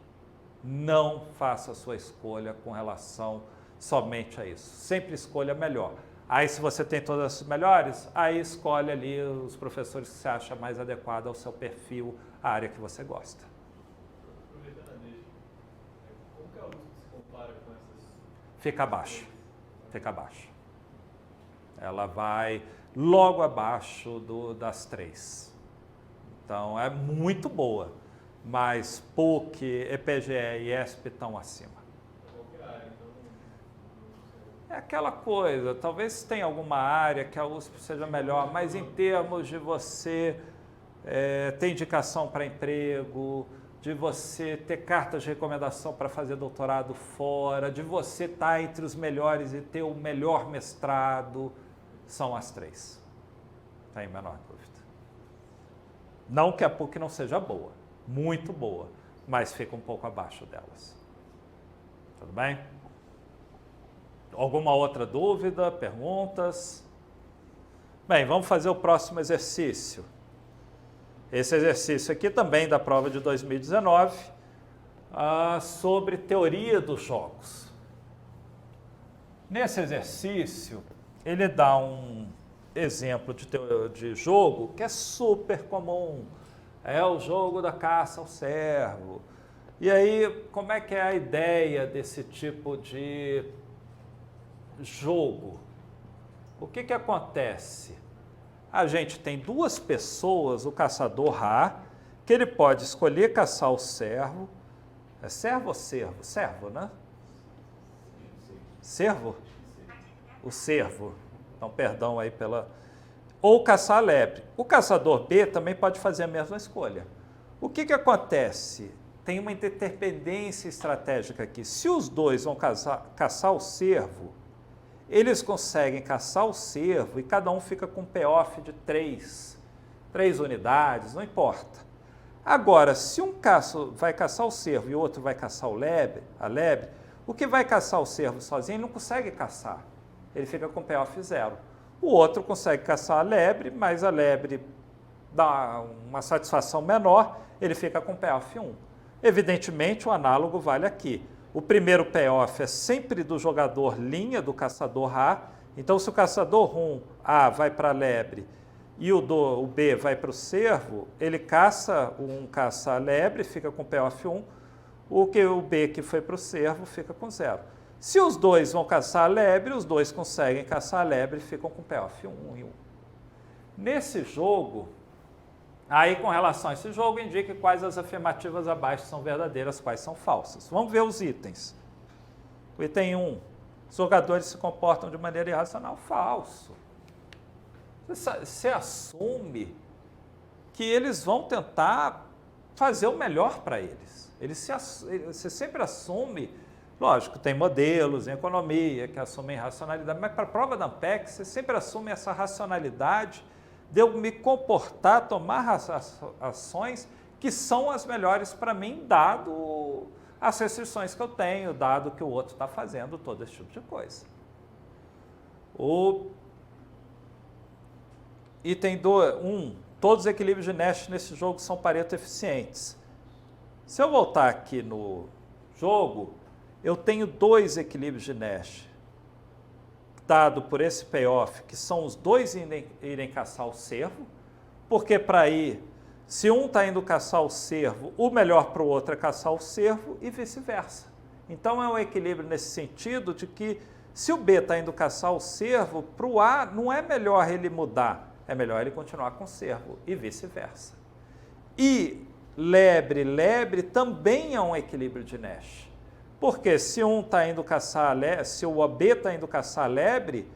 Não faça a sua escolha com relação somente a isso. Sempre escolha melhor. Aí, se você tem todas as melhores, aí escolhe ali os professores que você acha mais adequado ao seu perfil, à área que você gosta. Aproveitando a deixa, como que a USP se compara com essas? Fica abaixo. Fica abaixo. Ela vai logo abaixo das três. Então, é muito boa, mas PUC, EPGE e ESP estão acima. É aquela coisa, talvez tenha alguma área que a USP seja melhor, mas em termos de você ter indicação para emprego, de você ter cartas de recomendação para fazer doutorado fora, de você estar entre os melhores e ter o melhor mestrado, são as três. Tem a menor dúvida. Não que a PUC não seja boa, muito boa, mas fica um pouco abaixo delas. Tudo bem? Alguma outra dúvida, perguntas? Bem, vamos fazer o próximo exercício. Esse exercício aqui também da prova de 2019, sobre teoria dos jogos. Nesse exercício, ele dá um exemplo de jogo que é super comum. É o jogo da caça ao cervo. E aí, como é que é a ideia desse tipo de jogo? O que acontece? A gente tem duas pessoas, o caçador Ra, que ele pode escolher caçar o cervo. É cervo ou cervo? Cervo, né? Cervo? O cervo. Então, perdão aí pela... Ou caçar a lebre. O caçador B também pode fazer a mesma escolha. O que acontece? Tem uma interdependência estratégica aqui. Se os dois vão caçar o cervo, eles conseguem caçar o cervo e cada um fica com um payoff de 3 unidades, não importa. Agora, se um vai caçar o cervo e o outro vai caçar a lebre, o que vai caçar o cervo sozinho não consegue caçar, ele fica com payoff 0. O outro consegue caçar a lebre, mas a lebre dá uma satisfação menor, ele fica com payoff 1. Evidentemente, o análogo vale aqui. O primeiro payoff é sempre do jogador linha, do caçador A. Então, se o caçador A vai para a lebre e o B vai para o cervo, ele caça a lebre, fica com payoff 1. O B que foi para o cervo fica com 0. Se os dois vão caçar a lebre, os dois conseguem caçar a lebre e ficam com payoff 1 e 1. Nesse jogo, aí com relação a esse jogo, indique quais as afirmativas abaixo são verdadeiras, quais são falsas. Vamos ver os itens. O item 1, os jogadores se comportam de maneira irracional. Falso. Você assume que eles vão tentar fazer o melhor para eles. Você sempre assume Lógico, tem modelos em economia que assumem racionalidade, mas para a prova da ANPEC, você sempre assume essa racionalidade de eu me comportar, tomar ações que são as melhores para mim, dado as restrições que eu tenho, dado que o outro está fazendo, todo esse tipo de coisa. O item 1, todos os equilíbrios de Nash nesse jogo são Pareto eficientes. Se eu voltar aqui no jogo, eu tenho 2 equilíbrios de Nash, dado por esse payoff, que são os dois irem caçar o cervo, porque para ir, se um está indo caçar o cervo, o melhor para o outro é caçar o cervo e vice-versa. Então é um equilíbrio nesse sentido de que se o B está indo caçar o cervo, para o A não é melhor ele mudar, é melhor ele continuar com o cervo e vice-versa. E lebre também é um equilíbrio de Nash. Porque se um está indo caçar se o B está indo caçar a lebre,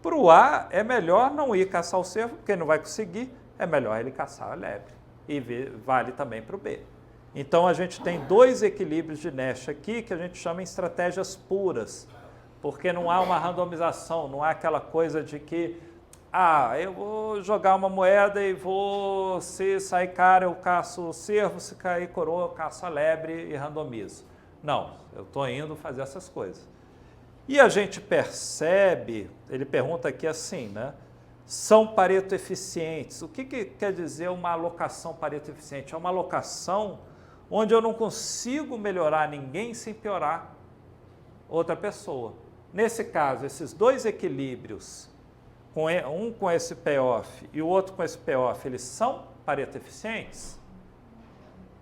para o A é melhor não ir caçar o cervo, porque ele não vai conseguir, é melhor ele caçar a lebre. E vale também para o B. Então a gente tem 2 equilíbrios de Nash aqui que a gente chama em estratégias puras, porque não há uma randomização, não há aquela coisa de que eu vou jogar uma moeda e se sair cara eu caço o cervo, se cair coroa eu caço a lebre e randomizo. Não, eu estou indo fazer essas coisas. E a gente percebe, ele pergunta aqui assim, né? São Pareto eficientes. O que quer dizer uma alocação Pareto eficiente? É uma alocação onde eu não consigo melhorar ninguém sem piorar outra pessoa. Nesse caso, esses 2 equilíbrios, um com esse payoff e o outro com esse payoff, eles são Pareto eficientes?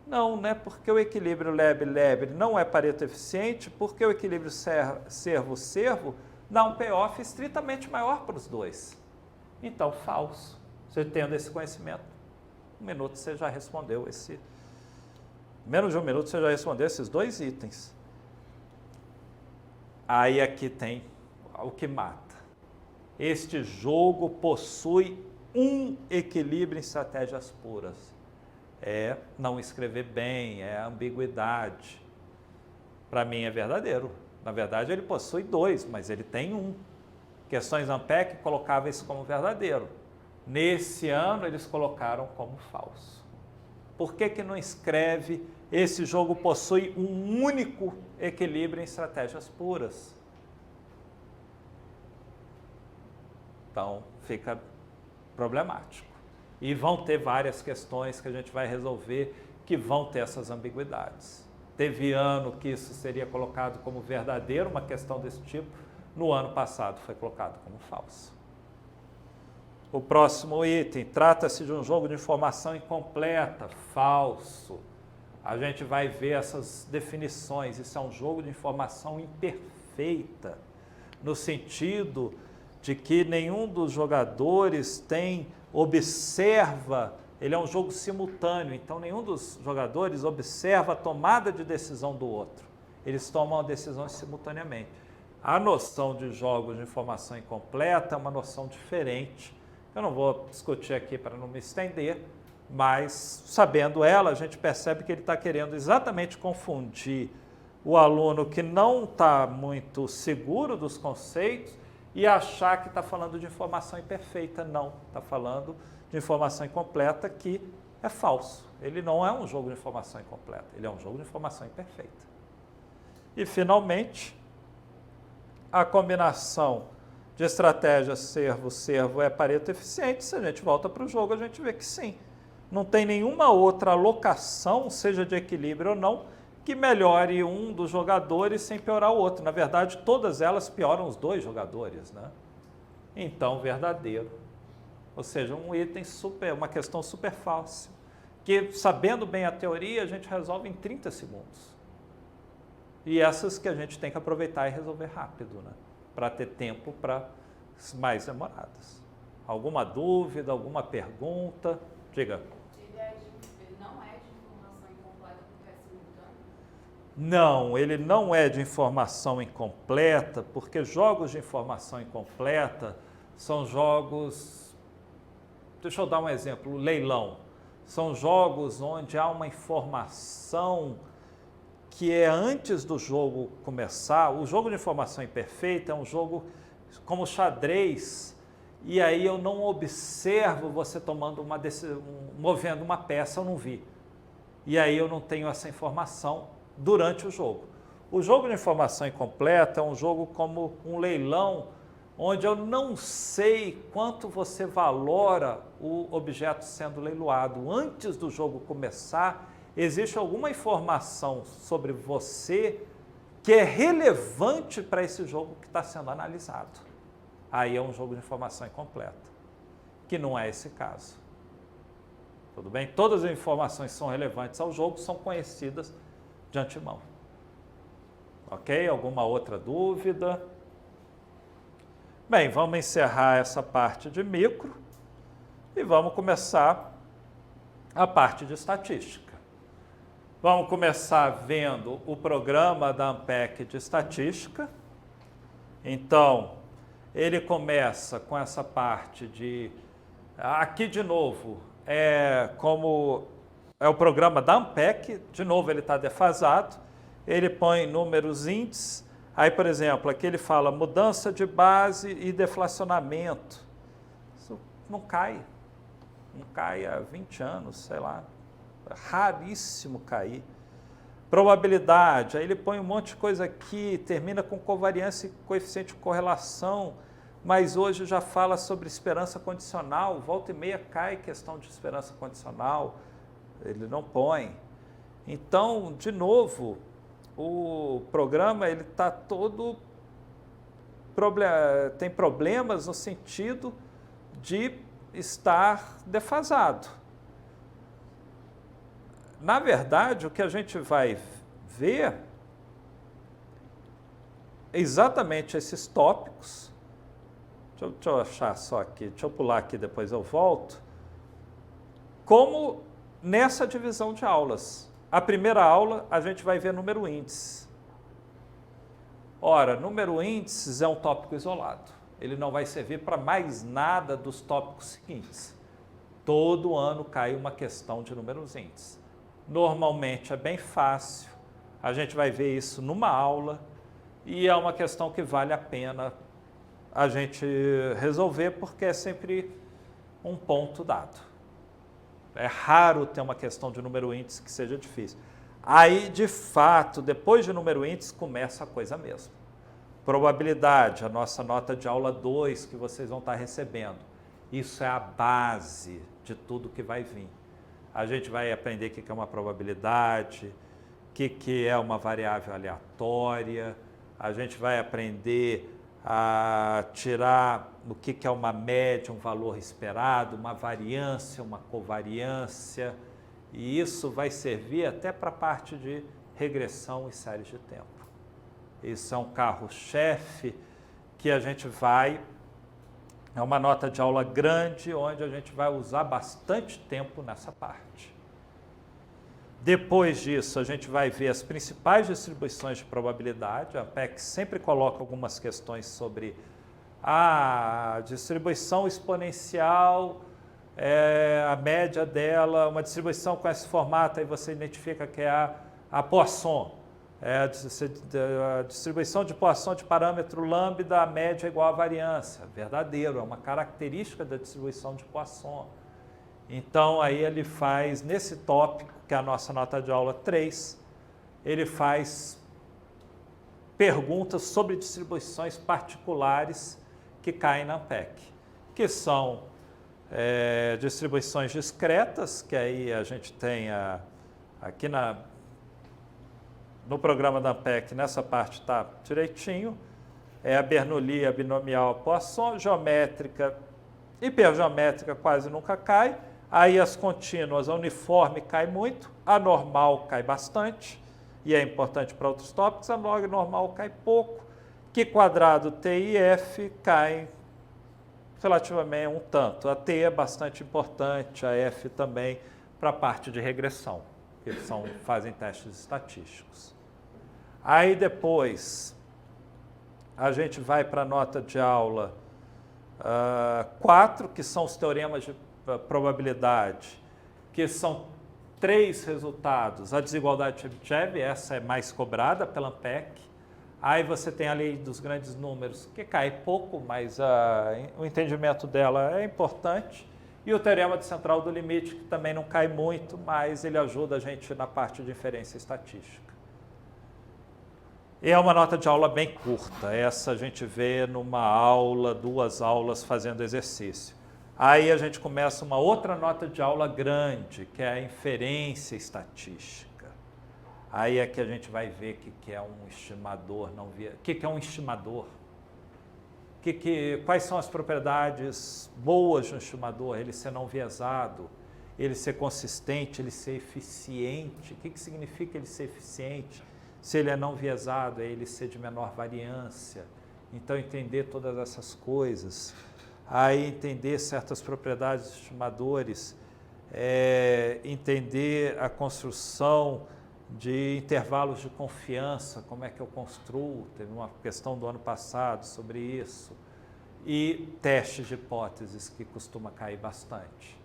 Não, né? Porque o equilíbrio lebre não é Pareto eficiente, porque o equilíbrio cervo dá um payoff estritamente maior para os 2. Então, falso. Você tendo esse conhecimento, 1 minuto você já respondeu menos de 1 minuto você já respondeu esses 2 itens. Aí aqui tem o que mata. Este jogo possui um equilíbrio em estratégias puras. É não escrever bem, é ambiguidade. Para mim é verdadeiro. Na verdade, ele possui 2, mas ele tem 1. Questões ANPEC colocava isso como verdadeiro. Nesse ano, eles colocaram como falso. Por que não escreve esse jogo possui um único equilíbrio em estratégias puras? Então, fica problemático. E vão ter várias questões que a gente vai resolver que vão ter essas ambiguidades. Teve ano que isso seria colocado como verdadeiro, uma questão desse tipo. No ano passado foi colocado como falso. O próximo item, trata-se de um jogo de informação incompleta, falso. A gente vai ver essas definições, isso é um jogo de informação imperfeita, no sentido de que nenhum dos jogadores observa, ele é um jogo simultâneo, então nenhum dos jogadores observa a tomada de decisão do outro. Eles tomam a decisão simultaneamente. A noção de jogos de informação incompleta é uma noção diferente. Eu não vou discutir aqui para não me estender, mas sabendo ela, a gente percebe que ele está querendo exatamente confundir o aluno que não está muito seguro dos conceitos e achar que está falando de informação imperfeita. Não, está falando de informação incompleta, que é falso. Ele não é um jogo de informação incompleta, ele é um jogo de informação imperfeita. E, finalmente, a combinação de estratégias servo é Pareto eficiente. Se a gente volta para o jogo, a gente vê que sim. Não tem nenhuma outra alocação, seja de equilíbrio ou não, que melhore um dos jogadores sem piorar o outro. Na verdade, todas elas pioram os 2 jogadores, né? Então, verdadeiro. Ou seja, um item uma questão super fácil, que sabendo bem a teoria, a gente resolve em 30 segundos. E essas que a gente tem que aproveitar e resolver rápido, né? Para ter tempo para mais demoradas. Alguma dúvida, alguma pergunta? Diga. Ele não é de informação incompleta porque é simultâneo? Não, ele não é de informação incompleta, porque jogos de informação incompleta são jogos... Deixa eu dar um exemplo, o leilão. São jogos onde há uma informação que é antes do jogo começar. O jogo de informação imperfeita é um jogo como xadrez, e aí eu não observo você tomando uma decisão, movendo uma peça, eu não vi. E aí eu não tenho essa informação durante o jogo. O jogo de informação incompleta é um jogo como um leilão, onde eu não sei quanto você valora o objeto sendo leiloado. Antes do jogo começar, existe alguma informação sobre você que é relevante para esse jogo que está sendo analisado. Aí é um jogo de informação incompleta, que não é esse caso. Tudo bem? Todas as informações que são relevantes ao jogo são conhecidas de antemão. Ok? Alguma outra dúvida? Bem, vamos encerrar essa parte de micro e vamos começar a parte de estatística. Vamos começar vendo o programa da ANPEC de estatística. Então, ele começa com essa parte de... Aqui, de novo, como é o programa da ANPEC, de novo ele está defasado, ele põe números índices, aí, por exemplo, aqui ele fala mudança de base e deflacionamento. Isso não cai há 20 anos, sei lá, é raríssimo cair. Probabilidade, aí ele põe um monte de coisa aqui, termina com covariância e coeficiente de correlação, mas hoje já fala sobre esperança condicional, volta e meia cai questão de esperança condicional, ele não põe. Então, de novo, o programa ele está todo tem problemas no sentido de estar defasado. Na verdade, o que a gente vai ver é exatamente esses tópicos. Deixa eu achar só aqui, deixa eu pular aqui, depois eu volto. Como nessa divisão de aulas. A primeira aula, a gente vai ver número índice. Ora, número índices é um tópico isolado. Ele não vai servir para mais nada dos tópicos seguintes. Todo ano cai uma questão de números índices. Normalmente é bem fácil, a gente vai ver isso numa aula e é uma questão que vale a pena a gente resolver porque é sempre um ponto dado. É raro ter uma questão de número índice que seja difícil. Aí, de fato, depois de número índice, começa a coisa mesmo. Probabilidade, a nossa nota de aula 2 que vocês vão estar recebendo. Isso é a base de tudo que vai vir. A gente vai aprender o que é uma probabilidade, o que é uma variável aleatória, a gente vai aprender a tirar o que é uma média, um valor esperado, uma variância, uma covariância, e isso vai servir até para a parte de regressão e séries de tempo. Isso é um carro-chefe que a gente vai... É uma nota de aula grande, onde a gente vai usar bastante tempo nessa parte. Depois disso, a gente vai ver as principais distribuições de probabilidade. A ANPEC sempre coloca algumas questões sobre a distribuição exponencial, a média dela, uma distribuição com esse formato, aí você identifica que é a Poisson. A distribuição de Poisson de parâmetro lambda, a média é igual à variância. Verdadeiro, é uma característica da distribuição de Poisson. Então, aí ele faz, nesse tópico, que é a nossa nota de aula 3, ele faz perguntas sobre distribuições particulares que caem na ANPEC, que são distribuições discretas, que aí a gente tem aqui no programa da ANPEC, nessa parte está direitinho, a Bernoulli, a binomial, a Poisson, geométrica, hipergeométrica quase nunca cai, aí as contínuas, a uniforme cai muito, a normal cai bastante, e é importante para outros tópicos, a log normal cai pouco, Q quadrado, T e F caem relativamente um tanto. A T é bastante importante, a F também, para a parte de regressão, que eles fazem testes estatísticos. Aí depois, a gente vai para a nota de aula 4, que são os teoremas de probabilidade, que são 3 resultados. A desigualdade de Chebyshev, essa é mais cobrada pela ANPEC. Aí você tem a lei dos grandes números, que cai pouco, mas o entendimento dela é importante. E o teorema de central do limite, que também não cai muito, mas ele ajuda a gente na parte de inferência estatística. E é uma nota de aula bem curta. Essa a gente vê numa aula, 2 aulas fazendo exercício. Aí a gente começa uma outra nota de aula grande, que é a inferência estatística. Aí é que a gente vai ver o que é um estimador não via. O que é um estimador? Quais são as propriedades boas de um estimador? Ele ser não viesado, ele ser consistente, ele ser eficiente. O que significa ele ser eficiente? Se ele é não viesado, é ele ser de menor variância. Então, entender todas essas coisas. Aí, entender certas propriedades dos estimadores, entender a construção de intervalos de confiança, como é que eu construo, teve uma questão do ano passado sobre isso, e testes de hipóteses, que costuma cair bastante.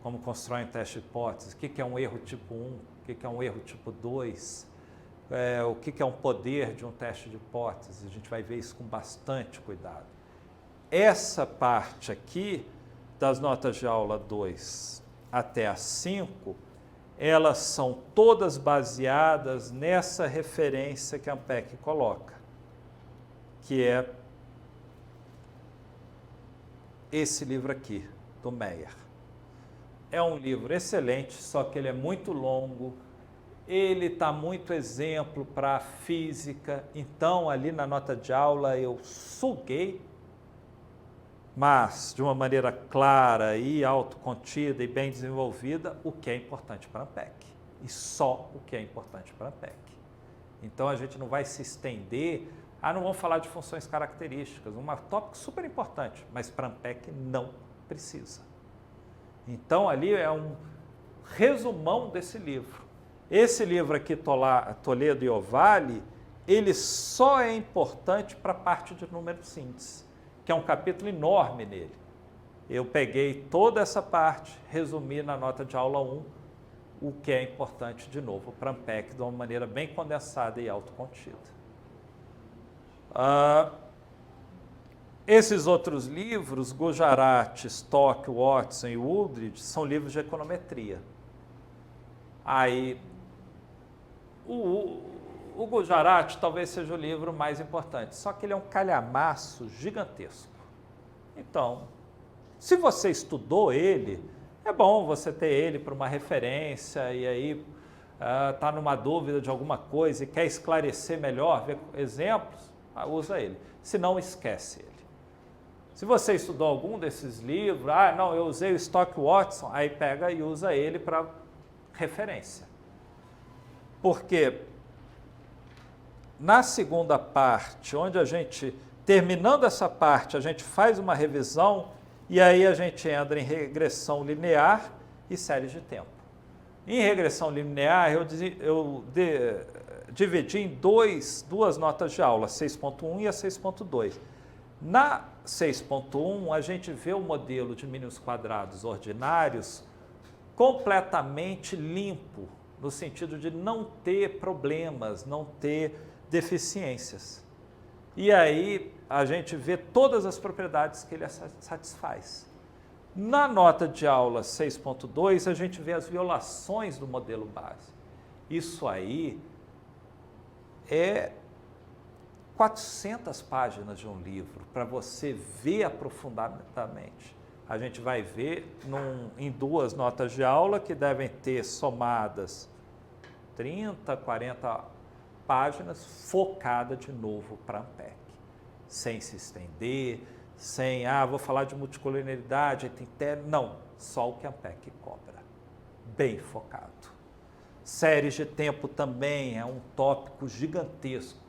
Como constrói um teste de hipóteses, o que é um erro tipo 1, o que é um erro tipo 2, o que é um poder de um teste de hipóteses, a gente vai ver isso com bastante cuidado. Essa parte aqui, das notas de aula 2 até a 5, elas são todas baseadas nessa referência que a ANPEC coloca, que é esse livro aqui, do Meyer. É um livro excelente, só que ele é muito longo, ele está muito exemplo para a física, então ali na nota de aula eu suguei, mas de uma maneira clara e autocontida e bem desenvolvida, o que é importante para a ANPEC. E só o que é importante para a ANPEC. Então a gente não vai se estender, não vamos falar de funções características, um tópico super importante, mas para a ANPEC não precisa. Então ali é um resumão desse livro. Esse livro aqui, Toledo e Ovalle, ele só é importante para a parte de número síntese, que é um capítulo enorme nele. Eu peguei toda essa parte, resumi na nota de aula 1, o que é importante, de novo, para a ANPEC, de uma maneira bem condensada e autocontida. Esses outros livros, Gujarat, Stock, Watson e Woodridge, são livros de econometria. Aí, o Gujarat talvez seja o livro mais importante, só que ele é um calhamaço gigantesco. Então, se você estudou ele, é bom você ter ele para uma referência e aí está numa dúvida de alguma coisa e quer esclarecer melhor, ver exemplos, usa ele. Se não, esquece ele. Se você estudou algum desses livros, não, eu usei o Stock Watson, aí pega e usa ele para referência. Porque na segunda parte, onde a gente, terminando essa parte, a gente faz uma revisão e aí a gente entra em regressão linear e séries de tempo. Em regressão linear, eu dividi em duas notas de aula, 6.1 e a 6.2. Na 6.1, a gente vê o modelo de mínimos quadrados ordinários completamente limpo, no sentido de não ter problemas, não ter deficiências. E aí a gente vê todas as propriedades que ele satisfaz. Na nota de aula 6.2, a gente vê as violações do modelo base. Isso aí é 400 páginas de um livro para você ver aprofundadamente. A gente vai ver em 2 notas de aula que devem ter somadas 30, 40 páginas, focada de novo para a ANPEC, sem se estender, sem, vou falar de multicolonialidade, não, só o que a ANPEC cobra, bem focado. Séries de tempo também é um tópico gigantesco.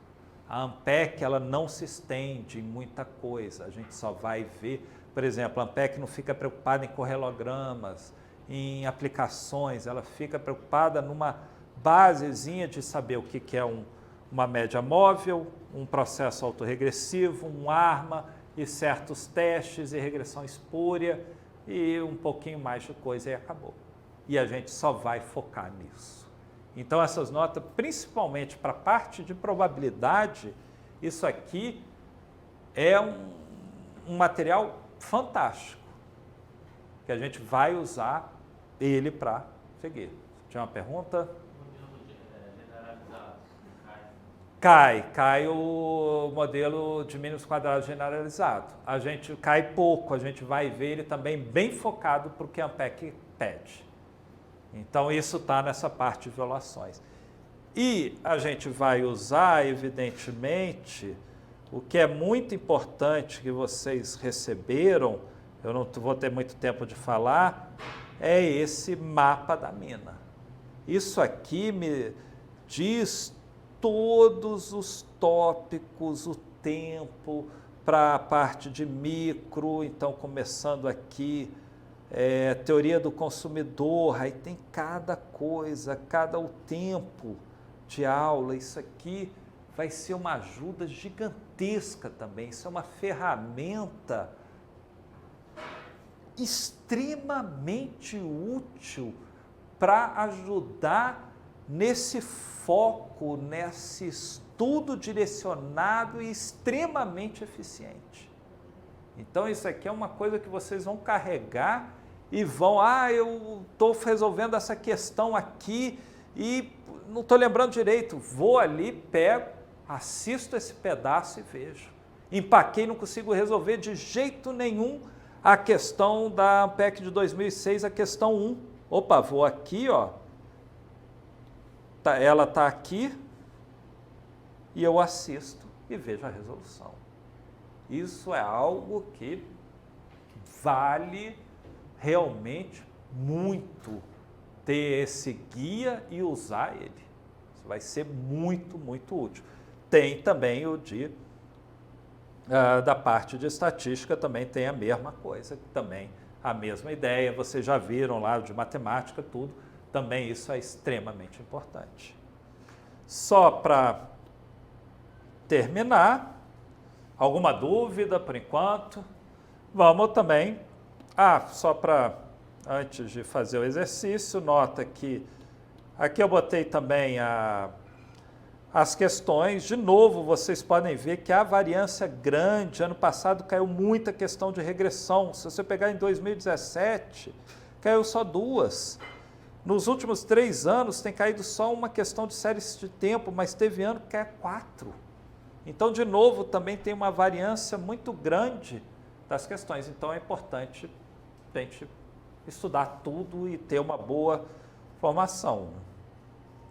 A ANPEC, ela não se estende em muita coisa, a gente só vai ver, por exemplo, a ANPEC não fica preocupada em correlogramas, em aplicações, ela fica preocupada numa basezinha de saber o que é uma média móvel, um processo autorregressivo, um ARMA e certos testes e regressão espúria e um pouquinho mais de coisa e acabou. e a gente só vai focar nisso. Então, essas notas, principalmente para a parte de probabilidade, isso aqui é um material fantástico, que a gente vai usar ele para seguir. Tinha uma pergunta? Cai o modelo de mínimos quadrados generalizado. A gente cai pouco, a gente vai ver ele também bem focado para o que a ANPEC pede. Então, isso está nessa parte de violações. E a gente vai usar, evidentemente, o que é muito importante que vocês receberam, eu não vou ter muito tempo de falar, é esse mapa da mina. Isso aqui me diz todos os tópicos, o tempo, para a parte de micro, então começando aqui, teoria do consumidor, aí tem cada coisa, o tempo de aula, isso aqui vai ser uma ajuda gigantesca também, isso é uma ferramenta extremamente útil para ajudar nesse foco, nesse estudo direcionado e extremamente eficiente. Então, isso aqui é uma coisa que vocês vão carregar e vão, eu estou resolvendo essa questão aqui e não estou lembrando direito, vou ali, pego, assisto esse pedaço e vejo. Empaquei, não consigo resolver de jeito nenhum a questão da ANPEC de 2006, a questão 1. Opa, vou aqui, ó. Ela está aqui e eu assisto e vejo a resolução. Isso é algo que vale realmente muito ter esse guia e usar ele. Isso vai ser muito, muito útil. Tem também o da parte de estatística, também tem a mesma coisa, também a mesma ideia. Vocês já viram lá de matemática, tudo. Também isso é extremamente importante. Só para terminar, alguma dúvida por enquanto? Vamos também, só para, antes de fazer o exercício, nota que aqui eu botei também as questões. De novo, vocês podem ver que há variância grande. Ano passado caiu muita questão de regressão. Se você pegar em 2017, caiu só 2. Nos últimos 3 anos tem caído só uma questão de séries de tempo, mas teve ano que caiu 4. Então, de novo, também tem uma variância muito grande das questões. Então, é importante a gente estudar tudo e ter uma boa formação,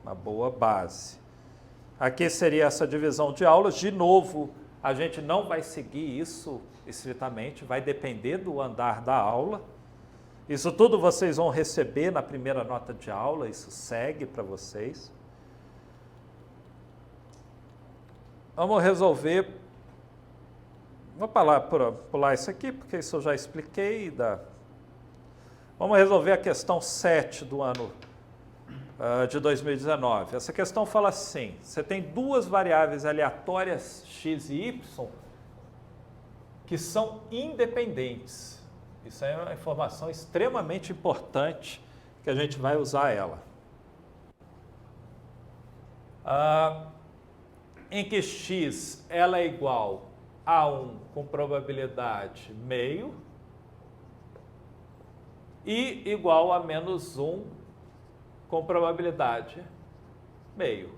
uma boa base. Aqui seria essa divisão de aulas. De novo, a gente não vai seguir isso estritamente, vai depender do andar da aula. Isso tudo vocês vão receber na primeira nota de aula, isso segue para vocês. Vamos resolver, vou pular isso aqui, porque isso eu já expliquei. Vamos resolver a questão 7 do ano de 2019. Essa questão fala assim, você tem 2 variáveis aleatórias x e y que são independentes. Isso é uma informação extremamente importante que a gente vai usar ela. Em que x ela é igual a 1 com probabilidade meio e igual a menos 1 com probabilidade meio.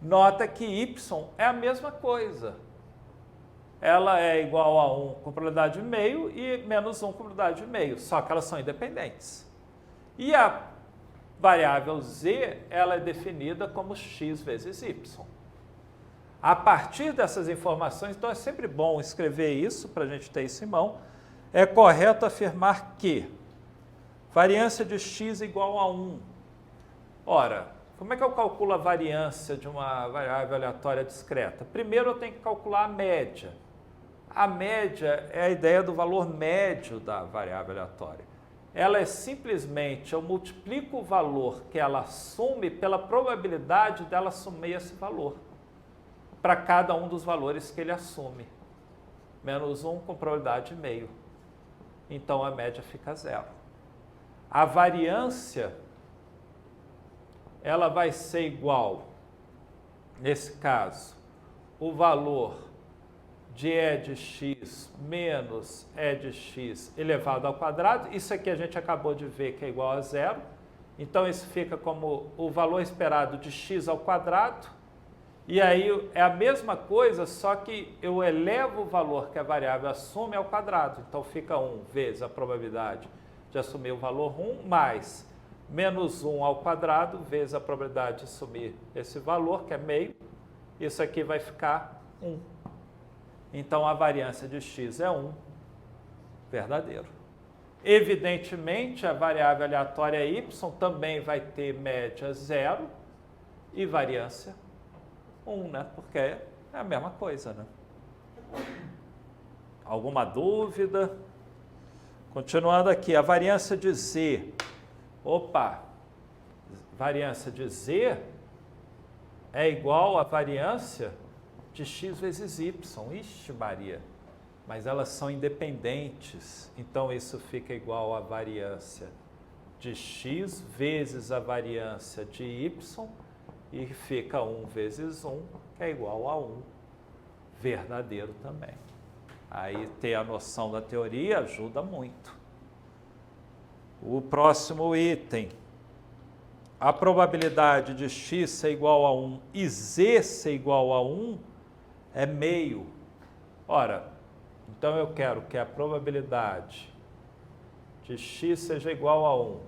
Nota que y é a mesma coisa. Ela é igual a 1 com probabilidade meio e menos 1 com probabilidade meio, só que elas são independentes. E a variável z, ela é definida como x vezes y. A partir dessas informações, então é sempre bom escrever isso, para a gente ter isso em mão, é correto afirmar que variância de x é igual a 1. Ora, como é que eu calculo a variância de uma variável aleatória discreta? Primeiro eu tenho que calcular a média. A média é a ideia do valor médio da variável aleatória. Ela é simplesmente, eu multiplico o valor que ela assume pela probabilidade dela assumir esse valor, para cada um dos valores que ele assume. Menos 1 com probabilidade meio. Então, a média fica 0. a variância ela vai ser igual, nesse caso, o valor de E de x menos E de x elevado ao quadrado. Isso aqui a gente acabou de ver que é igual a zero. Então, isso fica como o valor esperado de x ao quadrado. E aí é a mesma coisa, só que eu elevo o valor que a variável assume ao quadrado. Então, fica 1 vezes a probabilidade de assumir o valor 1, mais menos 1 ao quadrado, vezes a probabilidade de assumir esse valor, que é meio. Isso aqui vai ficar 1. Então, a variância de x é 1, verdadeiro. Evidentemente, a variável aleatória y também vai ter média 0 e variância 1, né? Porque é a mesma coisa, né? Alguma dúvida? Continuando aqui, a variância de z. Opa! Variância de z é igual à variância de x vezes y. Ixi, Maria! Mas elas são independentes, então isso fica igual à variância de x vezes a variância de y, e fica 1 vezes 1, que é igual a 1, verdadeiro também. Aí ter a noção da teoria ajuda muito. O próximo item, a probabilidade de x ser igual a 1 e z ser igual a 1 é meio. Ora, então eu quero que a probabilidade de x seja igual a 1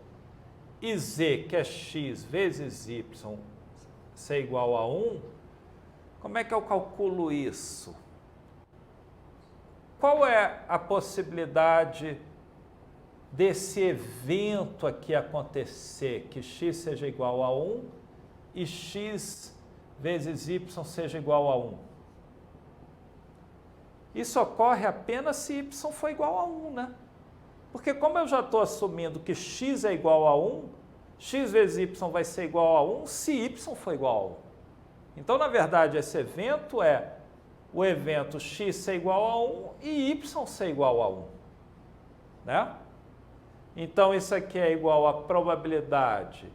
e z, que é x vezes y, ser igual a 1, como é que eu calculo isso? Qual é a possibilidade desse evento aqui acontecer, que x seja igual a 1 e x vezes y seja igual a 1? Isso ocorre apenas se y for igual a 1, né? Porque como eu já estou assumindo que x é igual a 1, x vezes y vai ser igual a 1 se y for igual a 1. Então, na verdade, esse evento é o evento x ser igual a 1 e y ser igual a 1. Né? Então, isso aqui é igual à probabilidade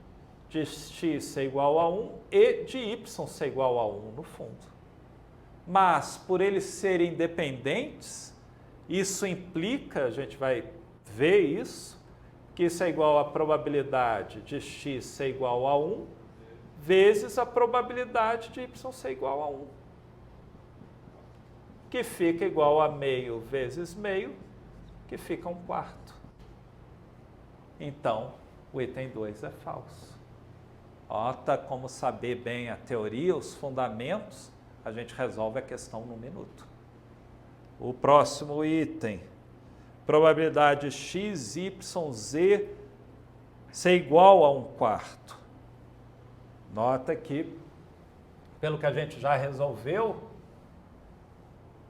de x ser igual a 1 e de y ser igual a 1, no fundo. Mas, por eles serem dependentes, isso implica, a gente vai ver isso, que isso é igual à probabilidade de x ser igual a 1 vezes a probabilidade de y ser igual a 1, que fica igual a meio vezes meio, que fica 1/4. Então, o item 2 é falso. Nota como saber bem a teoria, os fundamentos, a gente resolve a questão num minuto. O próximo item, probabilidade x, y, z ser igual a 1/4. Nota que, pelo que a gente já resolveu,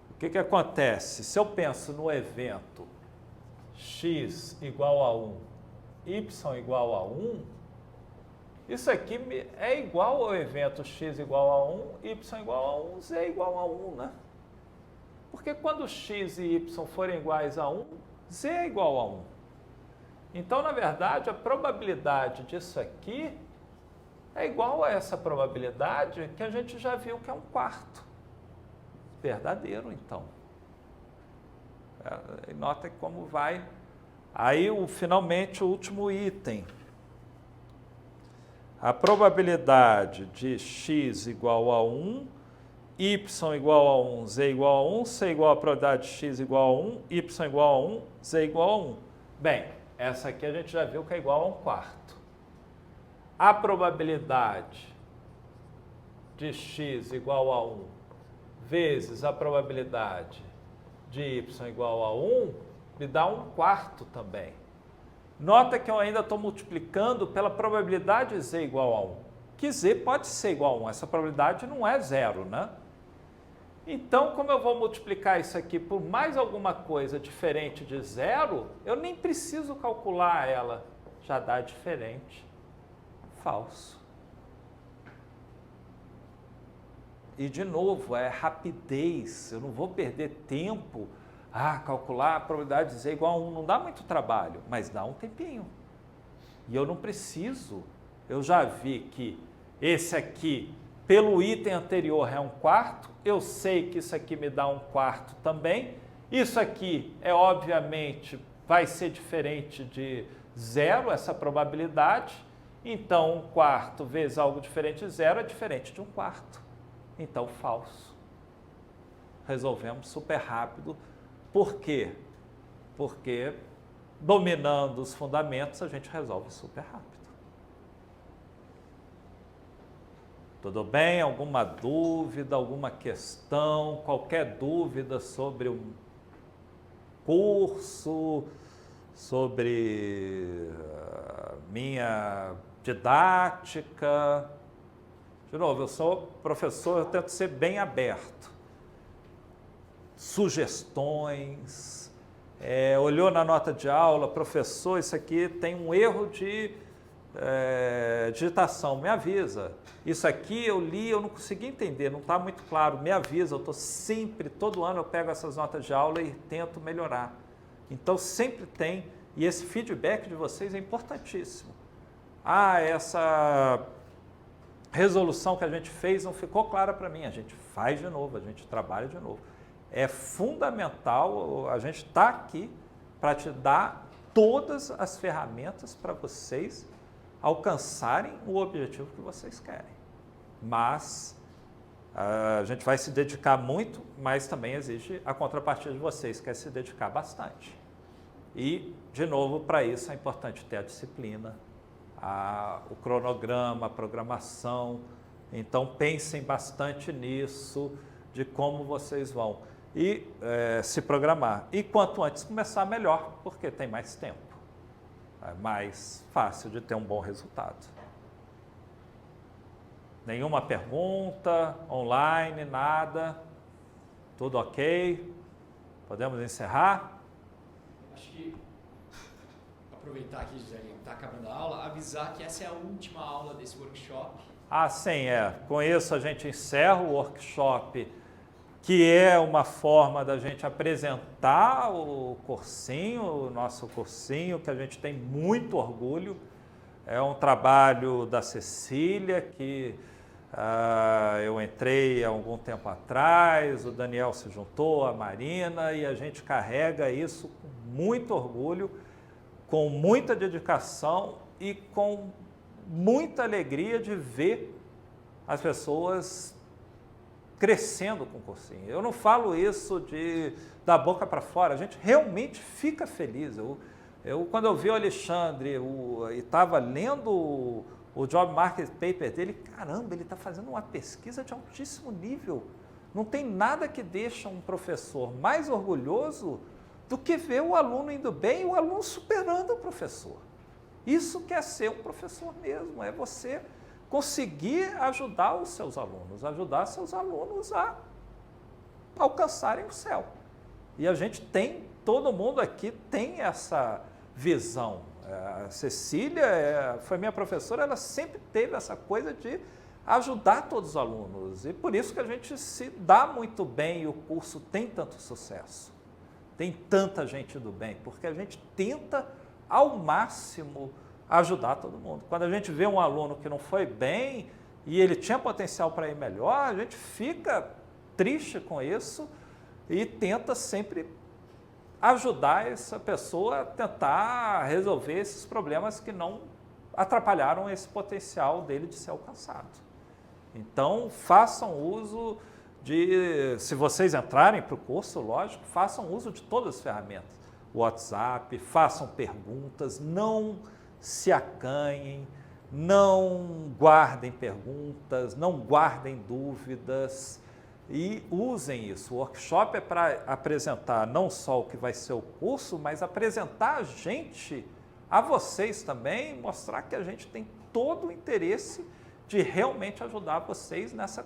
o que acontece? Se eu penso no evento x igual a 1, y igual a 1, isso aqui é igual ao evento x igual a 1, y igual a 1, z igual a 1, né? Porque quando x e y forem iguais a 1, z é igual a 1. Então, na verdade, a probabilidade disso aqui é igual a essa probabilidade que a gente já viu que é 1/4. Verdadeiro, então. Nota como vai. Aí, finalmente, o último item. A probabilidade de x igual a 1, y igual a 1, z igual a 1, c igual a probabilidade de x igual a 1, y igual a 1, z igual a 1. Bem, essa aqui a gente já viu que é igual a 1/4. A probabilidade de x igual a 1 vezes a probabilidade de y igual a 1 me dá 1/4 também. Nota que eu ainda estou multiplicando pela probabilidade z igual a 1. Que z pode ser igual a 1, essa probabilidade não é zero, né? Então, como eu vou multiplicar isso aqui por mais alguma coisa diferente de zero, eu nem preciso calcular ela, já dá diferente. Falso. E, de novo, é rapidez, eu não vou perder tempo. Calcular a probabilidade de z igual a 1 não dá muito trabalho, mas dá um tempinho. E eu não preciso. Eu já vi que esse aqui, pelo item anterior, é 1/4. Eu sei que isso aqui me dá 1/4 também. Isso aqui obviamente, vai ser diferente de 0, essa probabilidade. Então, 1/4 vezes algo diferente de 0 é diferente de 1/4. Então, falso. Resolvemos super rápido. Por quê? Porque, dominando os fundamentos, a gente resolve super rápido. Tudo bem? Alguma dúvida, alguma questão, qualquer dúvida sobre o curso, sobre minha didática? De novo, eu sou professor, eu tento ser bem aberto. Sugestões, olhou na nota de aula, professor, isso aqui tem um erro de digitação, me avisa. Isso aqui eu li, eu não consegui entender, não está muito claro, me avisa. Eu estou sempre, todo ano eu pego essas notas de aula e tento melhorar. Então sempre tem, e esse feedback de vocês é importantíssimo. Essa resolução que a gente fez não ficou clara para mim, a gente faz de novo, a gente trabalha de novo. É fundamental, a gente está aqui para te dar todas as ferramentas para vocês alcançarem o objetivo que vocês querem. Mas a gente vai se dedicar muito, mas também exige a contrapartida de vocês, que é se dedicar bastante. E, de novo, para isso é importante ter a disciplina, o cronograma, a programação. Então, pensem bastante nisso, de como vocês vão se programar. E quanto antes começar, melhor, porque tem mais tempo. É mais fácil de ter um bom resultado. Nenhuma pergunta, online, nada? Tudo ok? Podemos encerrar? Acho que, aproveitar aqui, Giselinho, está acabando a aula, avisar que essa é a última aula desse workshop. Sim, Com isso a gente encerra o workshop, que é uma forma da gente apresentar o cursinho, o nosso cursinho, que a gente tem muito orgulho. É um trabalho da Cecília, que eu entrei há algum tempo atrás, o Daniel se juntou, a Marina, e a gente carrega isso com muito orgulho, com muita dedicação e com muita alegria de ver as pessoas crescendo com o cursinho. Eu não falo isso da boca para fora, a gente realmente fica feliz. Quando eu vi o Alexandre e estava lendo o Job Market Paper dele, caramba, ele está fazendo uma pesquisa de altíssimo nível. Não tem nada que deixa um professor mais orgulhoso do que ver o aluno indo bem e o aluno superando o professor. Isso que é ser um professor mesmo, é você conseguir ajudar os seus alunos a alcançarem o céu. E a gente todo mundo aqui tem essa visão. A Cecília foi minha professora, ela sempre teve essa coisa de ajudar todos os alunos. E por isso que a gente se dá muito bem e o curso tem tanto sucesso. Tem tanta gente do bem, porque a gente tenta ao máximo ajudar todo mundo. Quando a gente vê um aluno que não foi bem e ele tinha potencial para ir melhor, a gente fica triste com isso e tenta sempre ajudar essa pessoa a tentar resolver esses problemas que não atrapalharam esse potencial dele de ser alcançado. Então, façam uso se vocês entrarem para o curso, lógico, façam uso de todas as ferramentas. WhatsApp, façam perguntas, não se acanhem, não guardem perguntas, não guardem dúvidas e usem isso. O workshop é para apresentar não só o que vai ser o curso, mas apresentar a vocês também, mostrar que a gente tem todo o interesse de realmente ajudar vocês nessa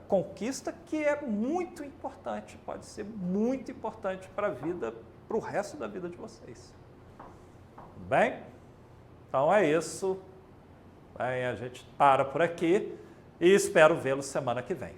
conquista que é muito importante, pode ser muito importante para a vida, para o resto da vida de vocês. Bem, então é isso. A gente para por aqui e espero vê-lo semana que vem.